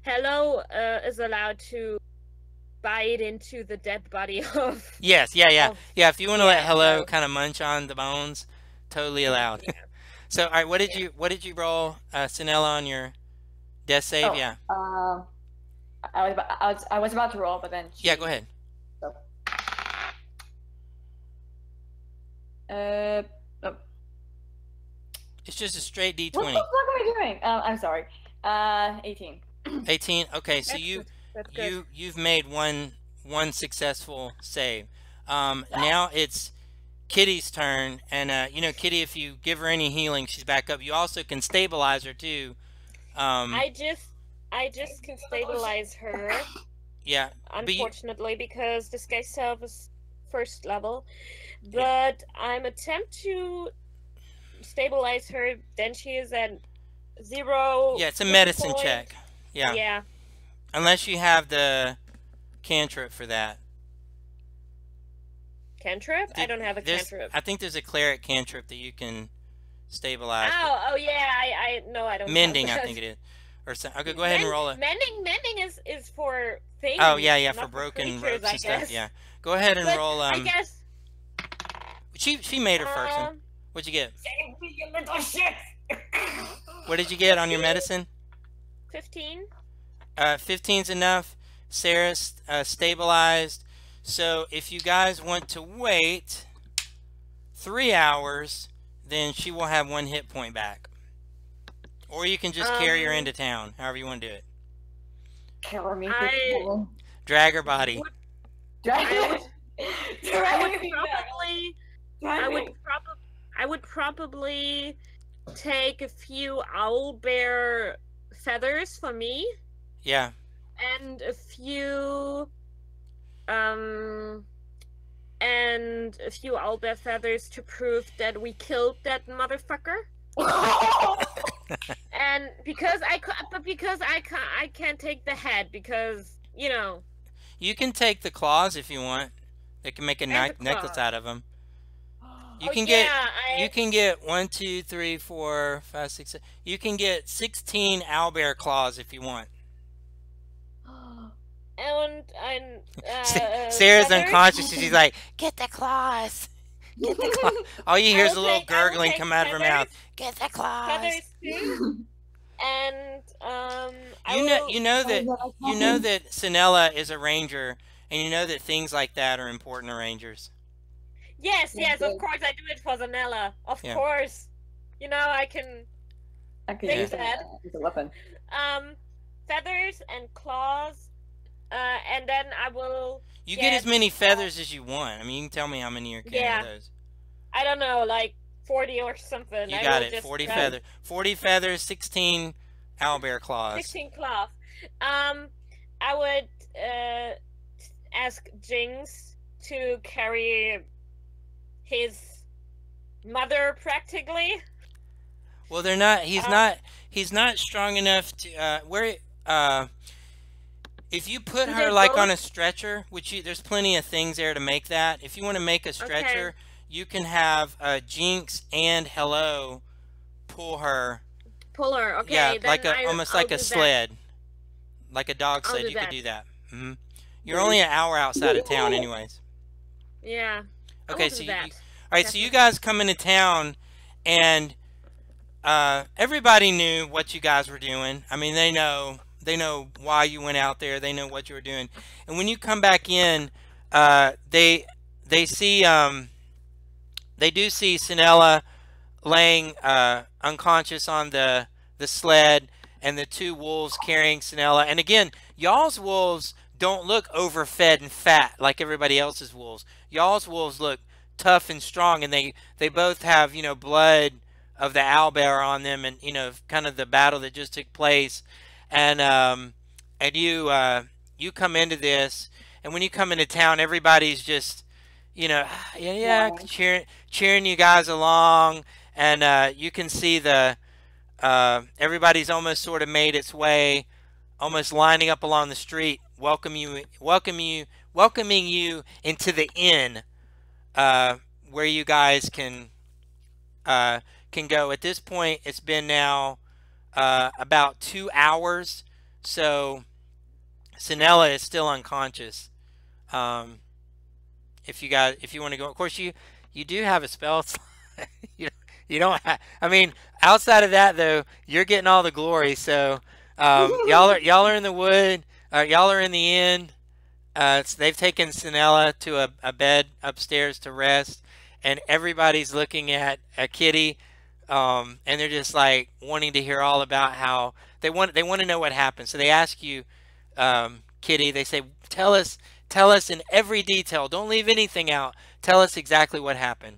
Hello is allowed to bite into the dead body of. Yes, yeah. If you want to let Hello kind of munch on the bones, totally allowed. Yeah. So, all right, what did you roll, Sinella, on your death save? I was about to roll, but then. Yeah, go ahead. So. It's just a straight D20. What the fuck am I doing? I'm sorry. 18. 18. Okay, so you've made one successful save. Now it's Kitty's turn, and Kitty, if you give her any healing, she's back up. You also can stabilize her too. I just can stabilize her. Yeah. Unfortunately, because this guy's self is first level, but I'm attempt to stabilize her. Then she is at 0. Yeah, it's a medicine check. Yeah. Yeah. Unless you have the cantrip for that. Cantrip? I don't have a cantrip. I think there's a cleric cantrip that you can stabilize. Oh yeah. I don't. Mending, I think it is. Or so, okay, go ahead and roll it. Mending is for things. Oh yeah, for broken ropes and stuff. Yeah. Go ahead and roll. I guess. She made her first one. What'd you get? Save me, you little shit. What did you get on your medicine? 15. 15's enough. Sarah's stabilized. So if you guys want to wait 3 hours, then she will have 1 hit point back. Or you can just carry her into town, however you want to do it. Carry me. Drag her body. I would probably take a few owlbear feathers for me. Yeah. And a few owlbear feathers to prove that we killed that motherfucker. And because I can't take the head because you can take the claws if you want. They can make a necklace out of them. You can get 1, 2, 3, 4, 5, 6, 7. You can get 16 owlbear claws if you want. And Sarah's unconscious. She's like, get the claws. Get the claws. All you hear is a little gurgling come out of her mouth. Get the claws. Feathers too. And you know that Sinella is a ranger, and you know that things like that are important to rangers. Yes, of course I do it for Zanella. Of course. I can use that as a weapon. Feathers and claws, and then I will. You get as many feathers as you want. I mean, you can tell me how many you're carrying of those. I don't know, like 40 or something. You got it. 40 feathers. 40 feathers. 16 owlbear claws. 16 claws. I would ask Jinx to carry his mother practically. Well, they're not. He's not strong enough to. If you put her like on a stretcher, there's plenty of things there to make that. If you want to make a stretcher, you can have Jinx and Hello pull her. Okay. Yeah, then almost like a sled, like a dog sled. You could do that. Mm-hmm. You're only an hour outside of town, anyways. Yeah. Okay, so all right, so you guys come into town, and everybody knew what you guys were doing. I mean, they know why you went out there. They know what you were doing. And when you come back in, they see they do see Sinella laying unconscious on the sled, and the two wolves carrying Sinella. And again, y'all's wolves don't look overfed and fat like everybody else's wolves. Y'all's wolves look tough and strong, and they both have, you know, blood of the owlbear on them, and, you know, kind of the battle that just took place. And you come into this, and when you come into town, everybody's just, you know, yeah, Wow. cheering you guys along. And you can see the everybody's almost sort of made its way, almost lining up along the street, welcoming you into the inn, where you guys can go. At this point, it's been now about 2 hours, so Sinella is still unconscious. Um, if you want to go, of course you do have a spell slot. you you don't have, I mean, outside of that though, you're getting all the glory. So y'all are in the wood, y'all are in the inn. They've taken Sinella to a bed upstairs to rest, and everybody's looking at Kitty, and they're just like wanting to hear all about how they want to know what happened. So they ask you, Kitty. They say, tell us in every detail. Don't leave anything out. Tell us exactly what happened.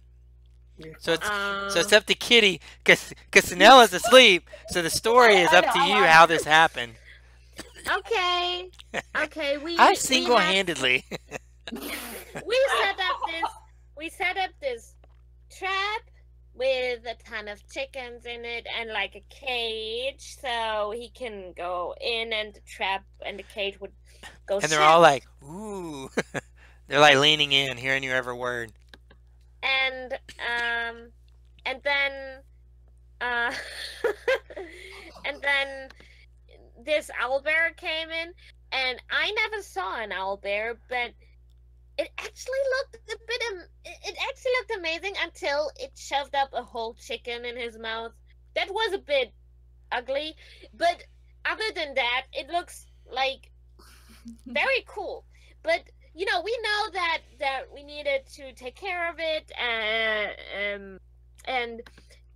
So it's up to Kitty, because Sinella's asleep. So the story is up to you how this happened. Okay. Okay. I single-handedly. We set up this trap with a ton of chickens in it and like a cage, so he can go in and the trap and the cage would go. And they're all like, ooh. They're like leaning in, hearing your every word. And then and then this owlbear came in, and I never saw an owlbear, but it actually looked amazing until it shoved up a whole chicken in his mouth. That was a bit ugly, but other than that, it looks like very cool. But you know, we know that we needed to take care of it, and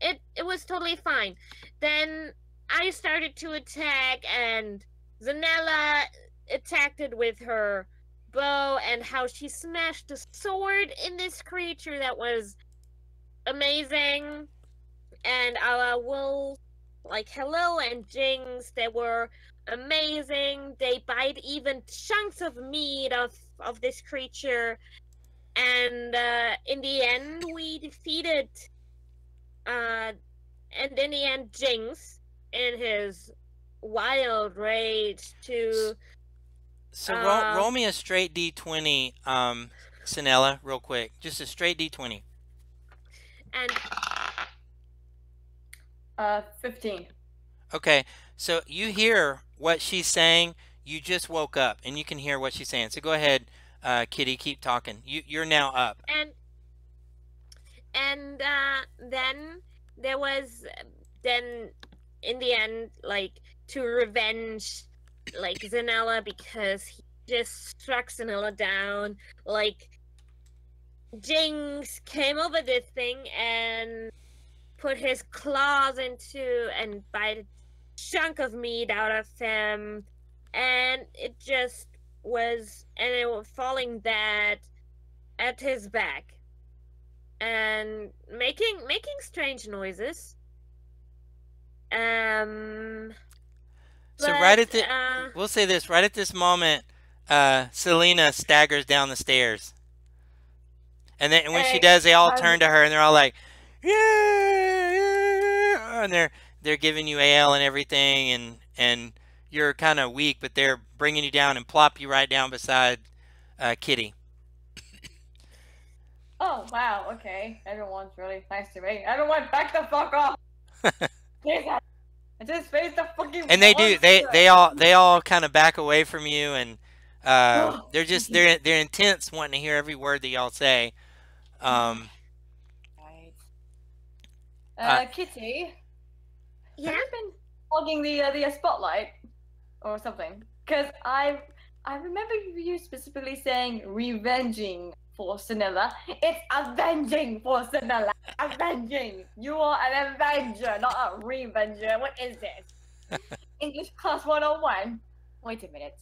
it was totally fine. Then I started to attack, and Zanella attacked it with her bow, and how she smashed the sword in this creature. That was amazing. And our wolves, like Hello and Jinx, they were amazing. They bite even chunks of meat of this creature, and in the end we defeated Jinx in his wild rage to. So roll me a straight D20, Sinella, real quick. Just a straight D20. And 15. Okay, so you hear what she's saying. You just woke up, and you can hear what she's saying. So go ahead, Kitty, keep talking. You're now up. And then there was in the end, like, to revenge, like, Zanella, because he just struck Zanella down. Like, Jinx came over this thing and put his claws into and bite a chunk of meat out of him, and it was falling dead at his back and making strange noises. So right at the, we'll say this, right at this moment, Selena staggers down the stairs. And then when she does, they all turn to her, and they're all like, yeah, yeah, and they're giving you ale and everything, and you're kind of weak, but they're bringing you down and plop you right down beside Kitty. Oh wow, okay. Everyone's really nice to me. Everyone, back the fuck off. I just faced the fucking. And they do. They all kind of back away from you, and they're intense, wanting to hear every word that y'all say. Kitty, Yeah. Have you been hogging the spotlight or something? Because I remember you specifically saying revenging for Sonella. It's avenging for Sonella. Avenging. You are an avenger, not a revenger. What is this? English class 101. Wait a minute.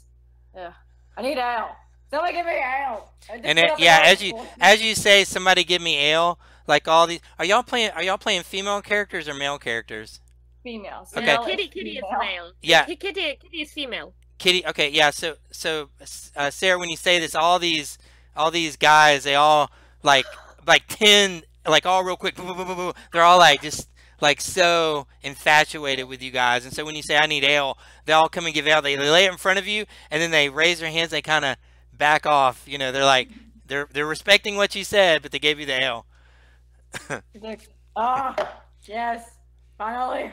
Ugh. I need ale. Somebody give me ale. And yeah, as you say, somebody give me ale. Like all these, are y'all playing female characters or male characters? Females. Okay. Kitty is male. Yeah. Kitty is female. Kitty. Okay. Yeah. So Sarah, when you say this, all these guys, they all like 10, like all real quick. They're all like just like so infatuated with you guys. And so when you say I need ale, they all come and give ale. They lay it in front of you, and then they raise their hands. They kind of back off. You know, they're like they're respecting what you said, but they gave you the ale. Yes, finally.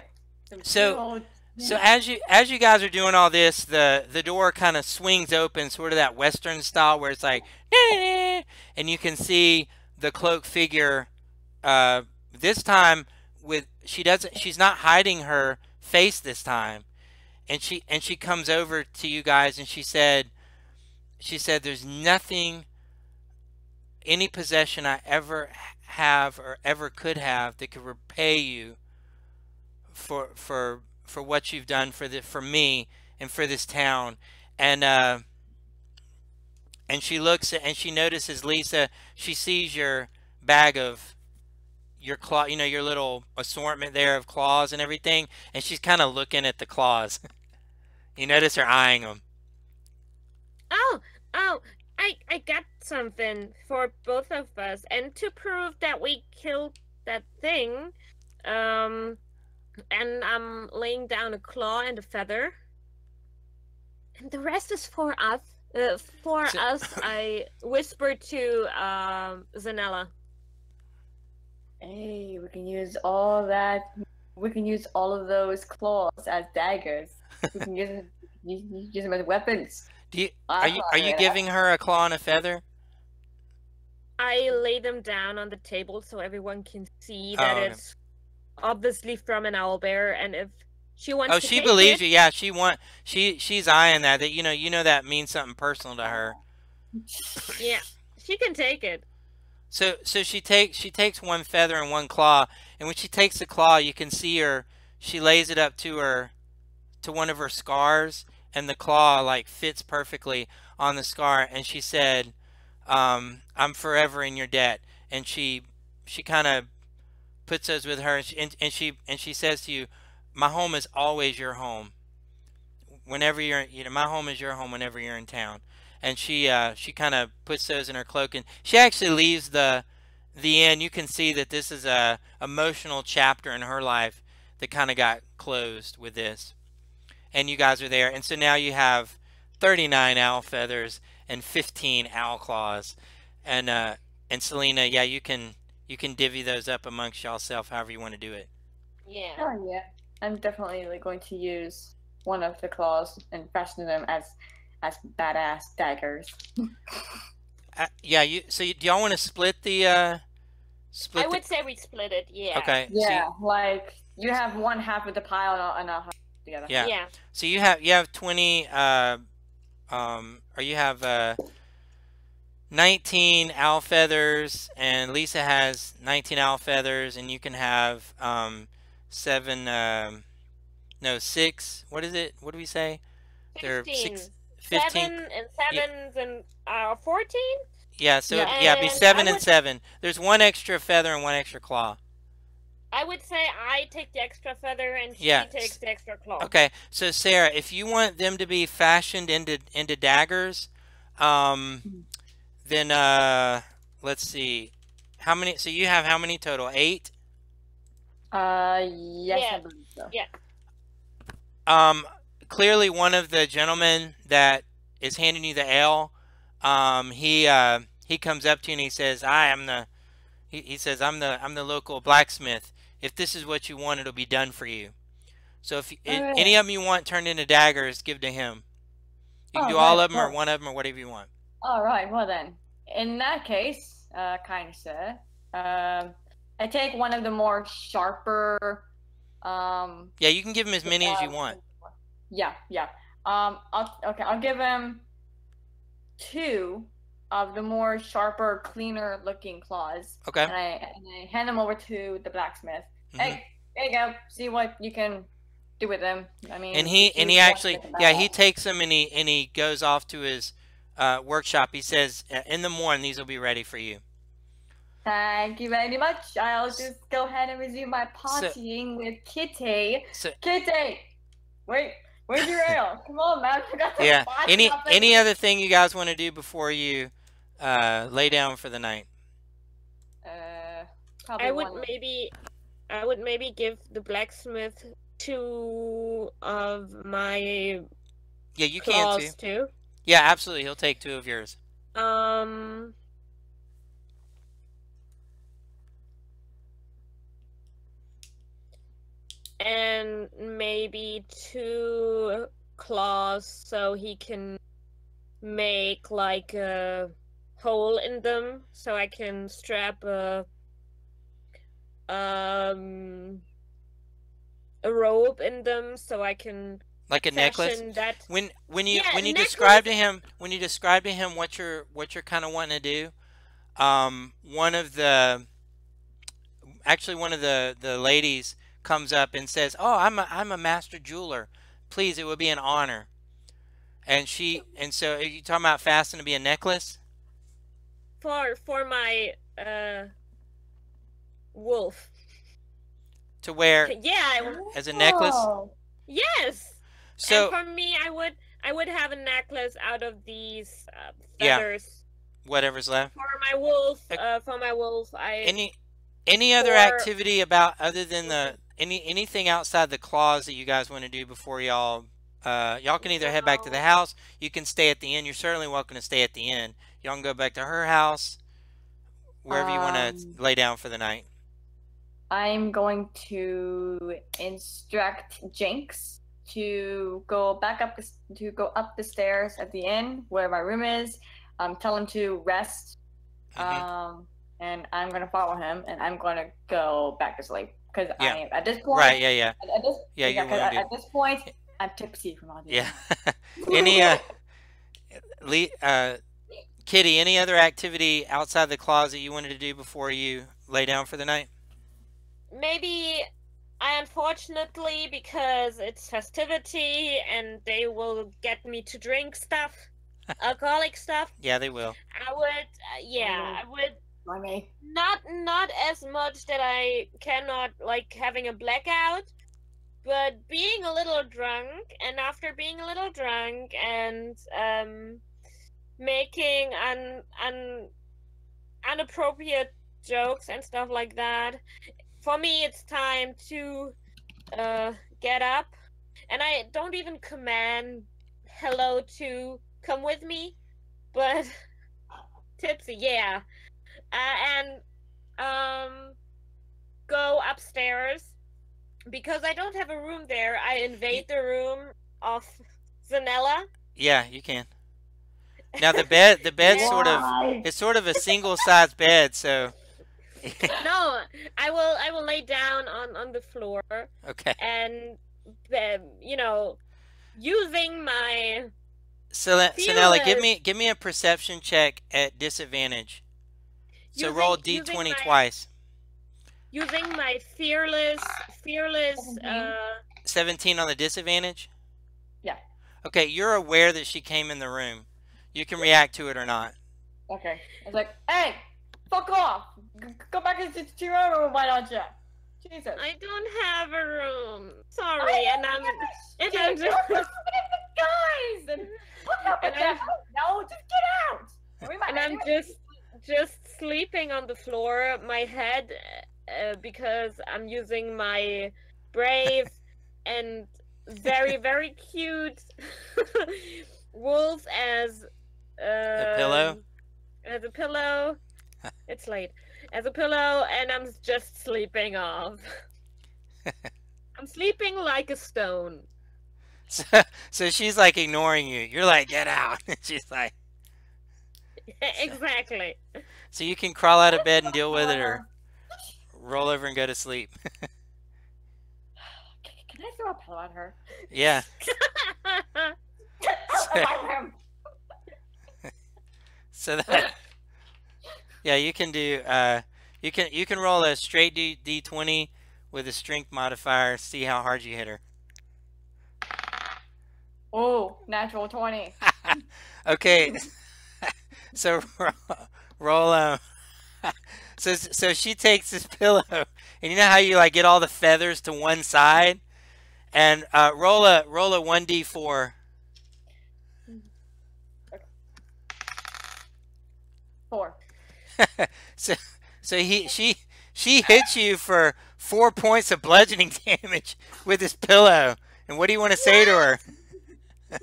So as you guys are doing all this, the door kind of swings open, sort of that Western style, where it's like, and you can see the cloaked figure. This time, she's not hiding her face this time, and she comes over to you guys, and she said, "There's nothing, any possession I ever have or ever could have that could repay you for what you've done for me and for this town." And she looks and she notices Lisa. She sees your bag of your claw, you know, your little assortment there of claws and everything, and she's kind of looking at the claws. You notice her eyeing them. Oh, I got something for both of us, and to prove that we killed that thing, and I'm laying down a claw and a feather, and the rest is for us. I whispered to Zanella. Hey, we can use all that. We can use all of those claws as daggers. We can use them as weapons. Are you giving her a claw and a feather? I lay them down on the table so everyone can see that it's obviously from an owlbear, and if she wants to she take believes it, you. Yeah, she's eyeing that you know that means something personal to her. Yeah, she can take it. So she takes one feather and one claw, and when she takes the claw, you can see her. She lays it up to one of her scars, and the claw like fits perfectly on the scar. And she said, "I'm forever in your debt." And she kind of puts those with her, and she says to you, "My home is always your home. Whenever my home is your home whenever you're in town." And she kind of puts those in her cloak, and she actually leaves the end. You can see that this is a emotional chapter in her life that kind of got closed with this. And you guys are there, and so now you have 39 owl feathers and 15 owl claws, and Selena, yeah, you can divvy those up amongst yourself however you want to do it. Yeah. Oh yeah, I'm definitely going to use one of the claws and fashion them as badass daggers. Yeah, do y'all want to split the I would say we split it. Yeah. Okay. Yeah, like you have one half of the pile and I'll have the other. Yeah. Yeah. So you have 20 or you have 19 owl feathers, and Lisa has 19 owl feathers, and you can have 6. What is it? What do we say? 15. There are 15. 7 and 7s and 14. Yeah. So Yeah, it'd be and 7 I and would- 7. There's one extra feather and one extra claw. I would say I take the extra feather and she Yeah. takes the extra claw. Okay. So Sarah, if you want them to be fashioned into daggers, then let's see, how many? So you have how many total? 8. Yes, Yeah. I believe so. Yeah. Clearly one of the gentlemen that is handing you the ale, he comes up to you and he says, he says, I'm the local blacksmith. If this is what you want, it'll be done for you. So if any of them you want turned into daggers, give to him. You can do all of them or one of them or whatever you want. All right. Well then, in that case, kind sir, I take one of the more sharper Yeah, you can give him as many as you want. Yeah. I'll give him 2 of the more sharper, cleaner looking claws. Okay. And I hand them over to the blacksmith. Mhm. Hey, there you go. See what you can do with them. I mean, And he if you actually, want to yeah, he takes them and he goes off to his workshop. He says, in the morning these will be ready for you. Thank you very much. I'll just go ahead and resume my partying with Kitty. Kitty, wait, where's your ale? Come on, man. I got to Yeah. Any other thing you guys want to do before you lay down for the night? Probably I would maybe give the blacksmith 2 of my you claws can too. too. Yeah, absolutely. He'll take 2 of yours. And maybe 2 claws so he can make like a hole in them so I can strap a rope in them so I can like a necklace. That when you describe to him what you're kind of wanting to do, one of the ladies comes up and says, "Oh, I'm a master jeweler. Please, it would be an honor." And so are you talking about fasten to be a necklace? For my wolf. To wear as a necklace? Yes. So and for me, I would have a necklace out of these feathers. Yeah. Whatever's left. For my wolf, any other activity other than anything outside the claws that you guys want to do before y'all can either head back to the house, you can stay at the inn. You're certainly welcome to stay at the inn. Y'all can go back to her house, wherever you want to lay down for the night. I'm going to instruct Jinx to go up the stairs at the inn where my room is. Tell him to rest. And I'm gonna follow him, and I'm gonna go back to sleep because I at this point. Right. Yeah. At this point, I'm tipsy from all this. Yeah. Kitty, any other activity outside the closet you wanted to do before you lay down for the night? Maybe unfortunately, because it's festivity and they will get me to drink stuff, alcoholic stuff. Yeah, they will. I would. Not as much that I cannot like having a blackout, but being a little drunk, and after being a little drunk and making inappropriate jokes and stuff like that. For me, it's time to get up, and I don't even command hello to come with me, but tipsy, yeah, and go upstairs because I don't have a room there. I invade the room of Zanella. Yeah, you can. Now the bed it's sort of a single size bed, so. No, I will lay down on the floor. Okay. And using my Nella, give me a perception check at disadvantage. So roll D20 twice. Using my fearless 17 on the disadvantage? Yeah. Okay, you're aware that she came in the room. You can react to it or not. Okay. It's like, hey, fuck off. Go back into your own room, why don't you? Jesus. I don't have a room. Sorry, and I'm just guys. No, just get out. And I'm just sleeping on the floor, my head, because I'm using my brave and very, very cute wolf as a pillow. As a pillow. It's late. As a pillow, and I'm just sleeping off. I'm sleeping like a stone. So she's like ignoring you. You're like, get out. She's like. Exactly. So you can crawl out of bed and deal with it, or roll over and go to sleep. Can I throw a pillow at her? Yeah. So that, yeah, you can do you can roll a straight D20 with a strength modifier, see how hard you hit her. Oh, natural 20. Okay. So roll so she takes this pillow, and you know how you like get all the feathers to one side, and roll a 1d4. 4. so she hits you for 4 points of bludgeoning damage with this pillow. And what do you want to say to her? Out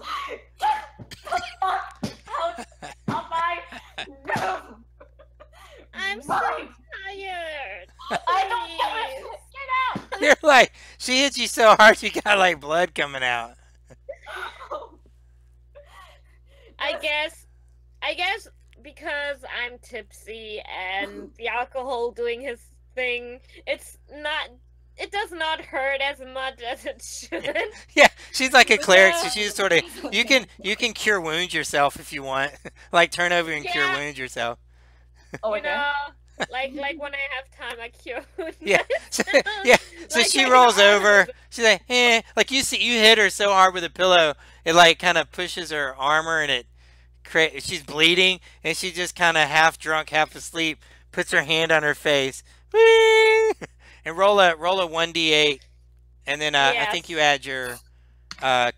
of my room. I'm so tired. I don't give a shit. Get out. You're like, she hits you so hard you got like blood coming out. I guess because I'm tipsy and the alcohol doing his thing, it does not hurt as much as it should. Yeah, she's like a cleric, so she's sort of you can cure wounds yourself if you want. Like turn over and cure wounds yourself. Oh, You know, like when I have time, I cure wounds. Yeah. Yeah. So Like, she I rolls know. over. She's like, like you hit her so hard with a pillow, it like kind of pushes her armor, and she's bleeding, and she just kind of half drunk, half asleep, puts her hand on her face, and roll a 1d8, and then I think you add your 5.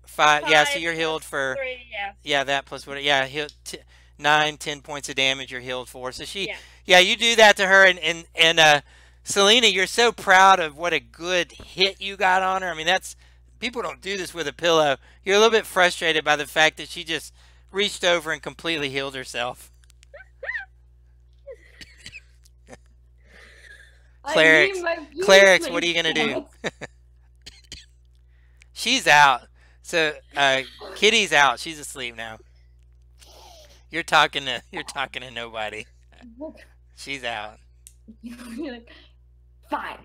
5. Yeah, so 5 you're healed plus for 3, yeah. yeah, that plus what? Yeah, healed 9-10 points of damage. You're healed for. So yeah, you do that to her, and Selena, you're so proud of what a good hit you got on her. I mean, people don't do this with a pillow. You're a little bit frustrated by the fact that she just reached over and completely healed herself. Clerics, what are you gonna do? She's out. So Kitty's out. She's asleep now. You're talking to nobody. She's out. You're like, fine,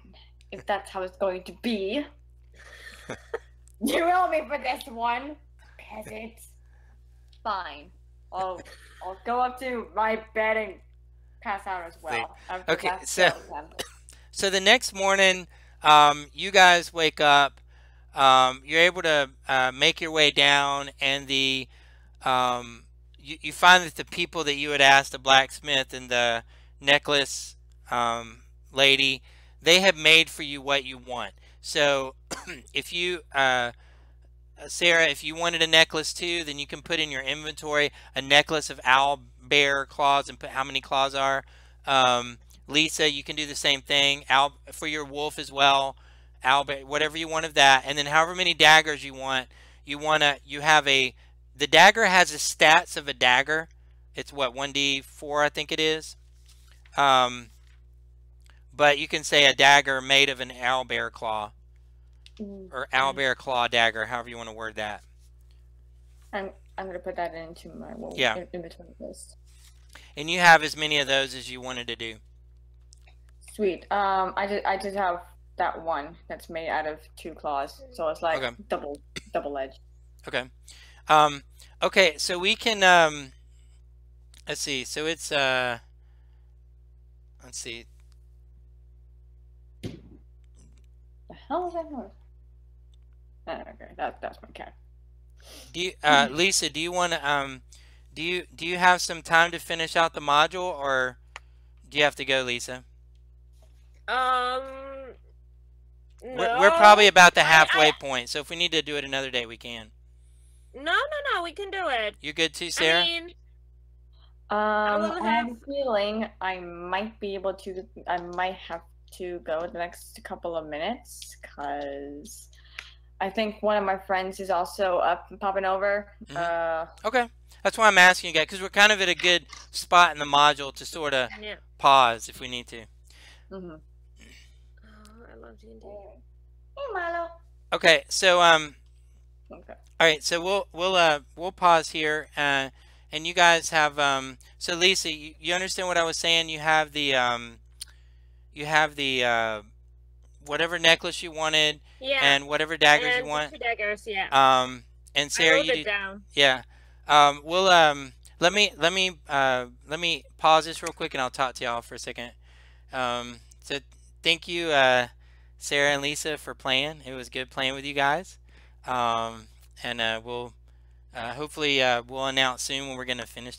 if that's how it's going to be. You roll me for this one, peasant. Fine. I'll go up to my bed and pass out as well. Okay, so the next morning, you guys wake up. You're able to make your way down, and you find that the people that you had asked, the blacksmith and the necklace lady, they have made for you what you want. So if you Sarah, if you wanted a necklace too, then you can put in your inventory a necklace of owl bear claws and put how many claws are. Lisa, you can do the same thing. For your wolf as well. Owl bear, whatever you want of that, and then however many daggers you want. The dagger has the stats of a dagger. It's what, 1d4 I think it is. But you can say a dagger made of an owlbear claw, or owlbear claw dagger, however you want to word that. I'm gonna put that into my inventory list. And you have as many of those as you wanted to do. Sweet. I just have that one that's made out of 2 claws, so it's like double edged. Okay. Okay, so we can let's see. So it's let's see. The hell is that noise? Okay, that's my cat. Do you, Lisa? Do you want to do you have some time to finish out the module, or do you have to go, Lisa? No. We're probably about the halfway point, so if we need to do it another day, we can. No, we can do it. You good too, Sarah? I mean, I have a feeling I might have to go the next couple of minutes, because I think one of my friends is also up and popping over. Okay, that's why I'm asking you guys, because we're kind of at a good spot in the module to sort of pause if we need to. Oh, I love D&D. Hey, Milo. Okay, so Okay. all right, so we'll pause here, and you guys have so Lisa, you understand what I was saying? You have the whatever necklace you wanted, Yeah. and whatever And daggers then you the want. 2 daggers, yeah. And I Sarah, wrote you it do. down. Yeah. We'll let me pause this real quick, and I'll talk to y'all for a second. So thank you, Sarah and Lisa, for playing. It was good playing with you guys. And we'll hopefully we'll announce soon when we're gonna finish